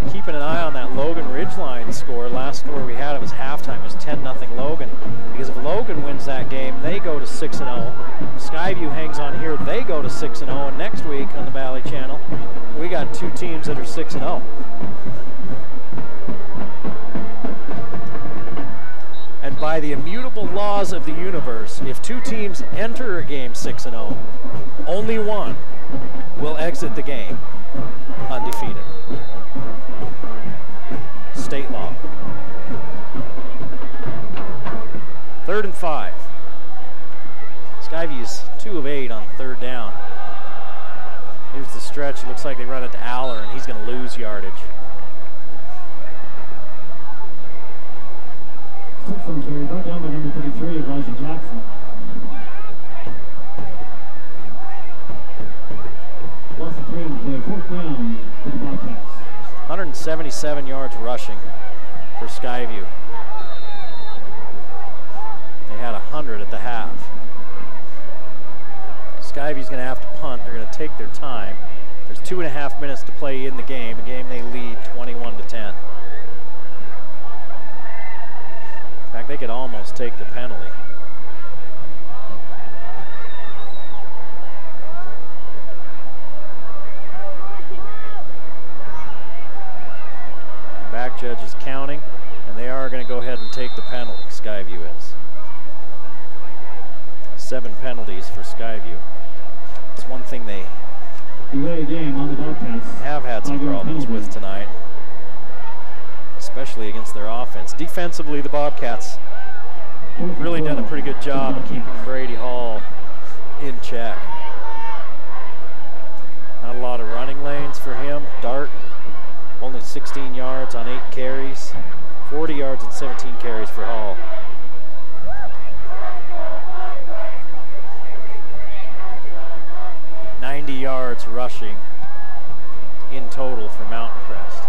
We're keeping an eye on that Logan Ridgeline score. Last score we had, it was halftime. It was 10-0 Logan. Because if Logan wins that game, they go to 6-0. Skyview hangs on here, they go to 6-0. And next week on the Valley Channel, we got 2 teams that are 6-0. And by the immutable laws of the universe, if 2 teams enter a game 6-0, only one will exit the game undefeated. State law. 3rd and 5. Skyview's 2 of 8 on 3rd down. Here's the stretch. It looks like they run it to Aller, and he's going to lose yardage. Touchdown carry brought down by number 33, Elijah Jackson. Loss of 3 and play, 4th down for the Bobcats. 177 yards rushing for Skyview. They had 100 at the half. Skyview's going to have to punt. They're going to take their time. There's 2.5 minutes to play in the game. A game they lead 21-10. In fact, they could almost take the penalty. The back judge is counting, and they are going to go ahead and take the penalty. Skyview is. 7 penalties for Skyview. It's one thing they have had some problems with tonight, especially against their offense. Defensively, the Bobcats really done a pretty good job of keeping Brady Hall in check. Not a lot of running lanes for him. Dart, only 16 yards on 8 carries. 40 yards and 17 carries for Hall. Yards rushing in total for Mountain Crest.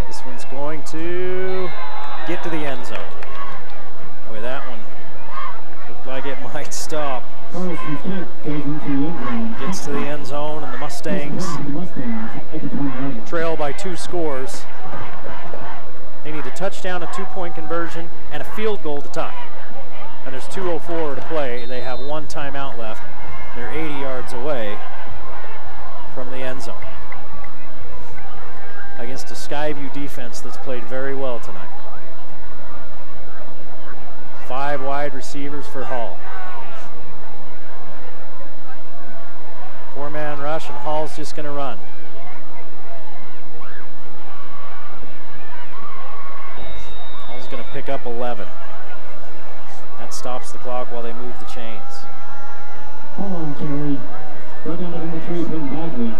This one's going to get to the end zone. Boy, that one looked like it might stop. Gets to the end zone, and the Mustangs trail by 2 scores. They need a touchdown, a 2-point conversion, and a field goal to tie. And there's 2:04 to play. They have 1 timeout left. They're 80 yards away from the end zone against a Skyview defense that's played very well tonight. 5 wide receivers for Hall. 4-man rush, and Hall's just going to run. Hall's going to pick up 11. That's stops the clock while they move the chains. Hold on, carry. Right down to number 3, Peyton Bagley.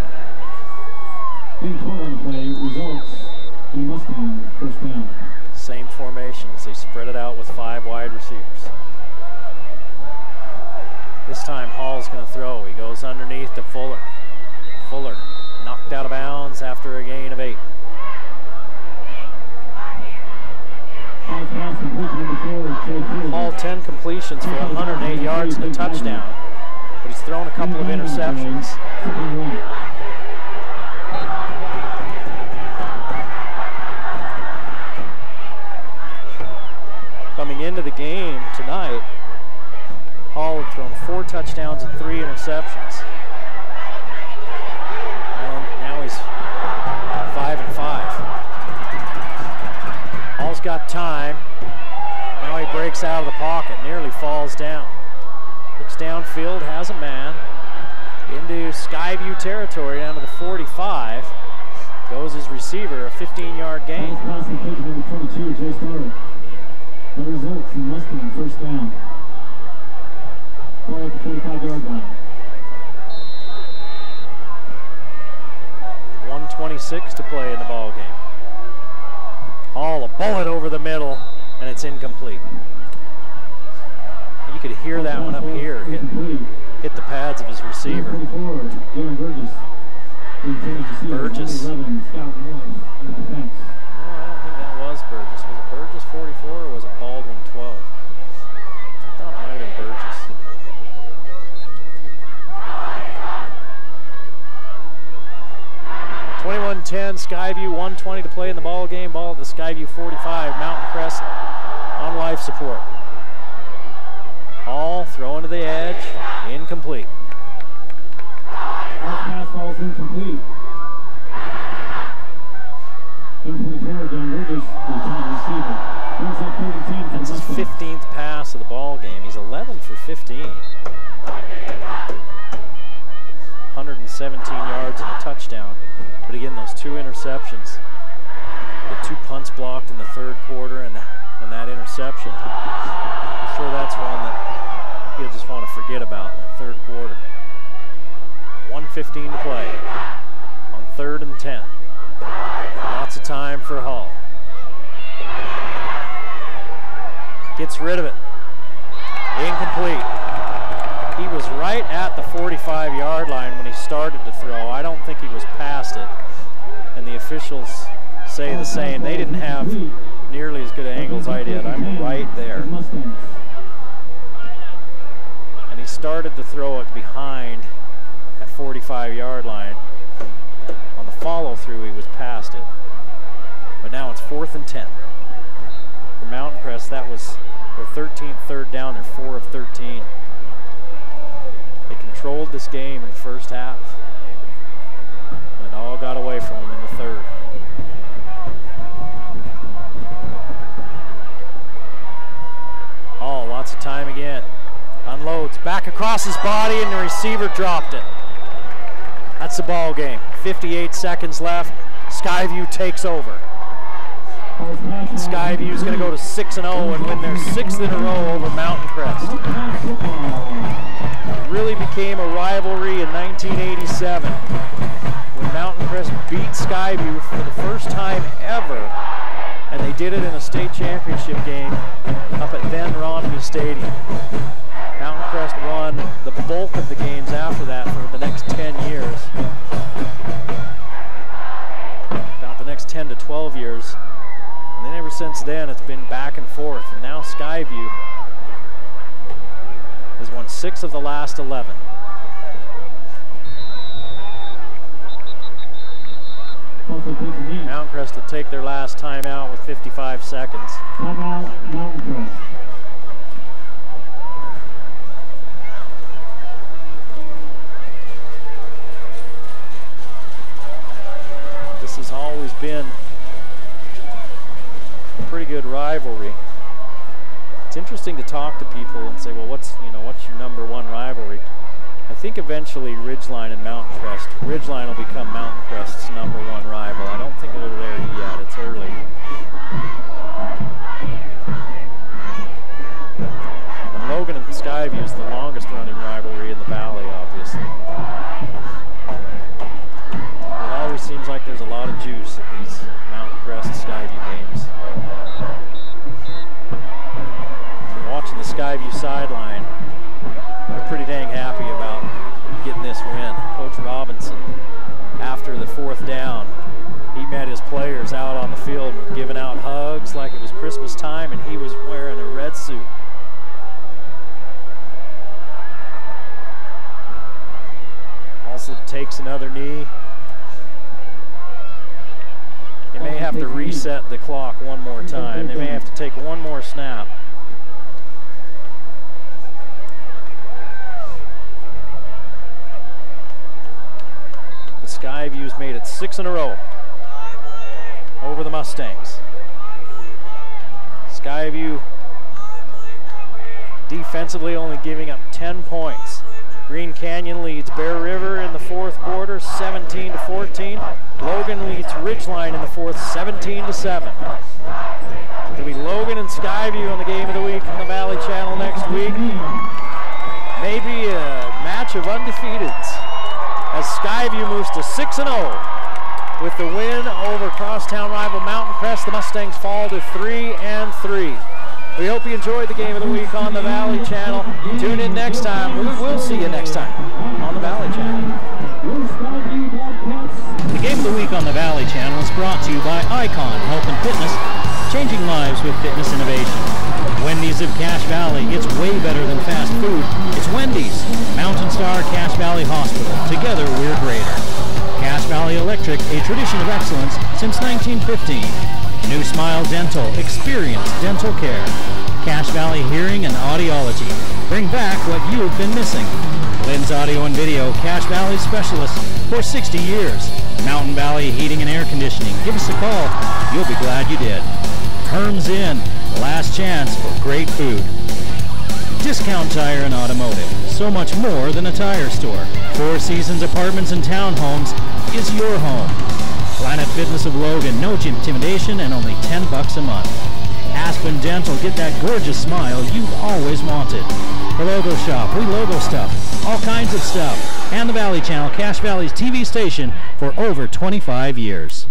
Being 12 on the play results in a Mustang first down. Same formations. They spread it out with 5 wide receivers. This time Hall's going to throw. He goes underneath to Fuller. Fuller knocked out of bounds after a gain of 8. Hall 10 completions for 108 yards and a touchdown, but he's thrown a couple of interceptions. Coming into the game tonight, Hall had thrown 4 touchdowns and 3 interceptions. And now he's 5-5. Hall's got time. Now he breaks out of the pocket, nearly falls down. Looks downfield, has a man. Into Skyview territory, down to the 45. Goes his receiver, a 15-yard gain. The results in Mustang first down. Ball at the 45-yard line. 1:26 to play in the ball game. Hall, a bullet over the middle, and it's incomplete. You could hear that one up here hit the pads of his receiver. Burgess. No, I don't think that was Burgess. Was it Burgess 44 or was it Baldwin 12? I thought it might have been Burgess. .21-10, Skyview, 1:20 to play in the ball game. Ball at the Skyview 45. Mountain Crest on life support. Hall throwing to the edge, incomplete. Pass falls incomplete. That's his 15th pass of the ball game. He's 11 for 15. 117 yards and a touchdown. But again, those 2 interceptions. The 2 punts blocked in the 3rd quarter and that interception. I'm sure that's one that he'll just want to forget about in that 3rd quarter. 1:15 to play on 3rd and 10. Lots of time for Hall. Gets rid of it. Incomplete. He was right at the 45-yard line when he started to throw. I don't think he was past it. And the officials say the same. They didn't have nearly as good angles I did. I'm right there. And he started to throw it behind that 45-yard line. On the follow-through, he was past it. But now it's 4th and 10. For Mountain Crest, that was their 13th 3rd down. They're 4 of 13. They controlled this game in the first half. And it all got away from them in the 3rd. Hall, lots of time again. Unloads, back across his body, and the receiver dropped it. That's the ball game. 58 seconds left. Skyview takes over. Skyview's going to go to 6-0 and win their 6th in a row over Mountain Crest. It really became a rivalry in 1987 when Mountain Crest beat Skyview for the first time ever, and they did it in a state championship game up at then Ronby Stadium. Mountain Crest won the bulk of the games after that for the next 10 years. About the next 10 to 12 years. And then ever since then, it's been back and forth. And now Skyview has won 6 of the last 11. Mountain Crest will take their last timeout with 55 seconds. Timeout, Mountain Crest. This has always been a pretty good rivalry. It's interesting to talk to people and say, well, what's your #1 rivalry? I think eventually Ridgeline and Mountain Crest. Ridgeline will become Mountain Crest's #1 rival. I don't think they're there yet. It's early. lot of juice at these Mountain Crest Skyview games. You're watching the Skyview sideline. They're pretty dang happy about getting this win. Coach Robinson, after the 4th down, he met his players out on the field and was giving out hugs like it was Christmas time, and he was wearing a red suit. Also takes another knee. They may have to reset the clock one more time. They may have to take one more snap. The Skyview's made it 6 in a row over the Mustangs. Skyview defensively only giving up 10 points. Green Canyon leads Bear River in the 4th quarter, 17-14. Logan leads Ridgeline in the 4th, 17-7. It'll be Logan and Skyview on the Game of the Week on the Valley Channel next week. Maybe a match of undefeateds as Skyview moves to 6-0 with the win over crosstown rival Mountain Crest. The Mustangs fall to 3-3. We hope you enjoyed the Game of the Week on the Valley Channel. Tune in next time. We will see you next time on the Valley Channel. The Game of the Week on the Valley Channel is brought to you by Icon Health and Fitness, changing lives with fitness innovation. Wendy's of Cache Valley, it's way better than fast food. It's Wendy's. Mountain Star Cache Valley Hospital, together we're greater. Cache Valley Electric, a tradition of excellence since 1915. New Smile Dental, experience dental care. Cache Valley Hearing and Audiology, bring back what you have been missing. Lynn's Audio and Video, Cache Valley specialist for 60 years. Mountain Valley Heating and Air Conditioning, give us a call. You'll be glad you did. Herm's Inn, last chance for great food. Discount Tire and Automotive, so much more than a tire store. Four Seasons Apartments and Townhomes is your home. Planet Fitness of Logan, no intimidation and only $10 a month. Aspen Dental, get that gorgeous smile you've always wanted. The Logo Shop, we logo stuff, all kinds of stuff. And the Valley Channel, Cache Valley's TV station for over 25 years.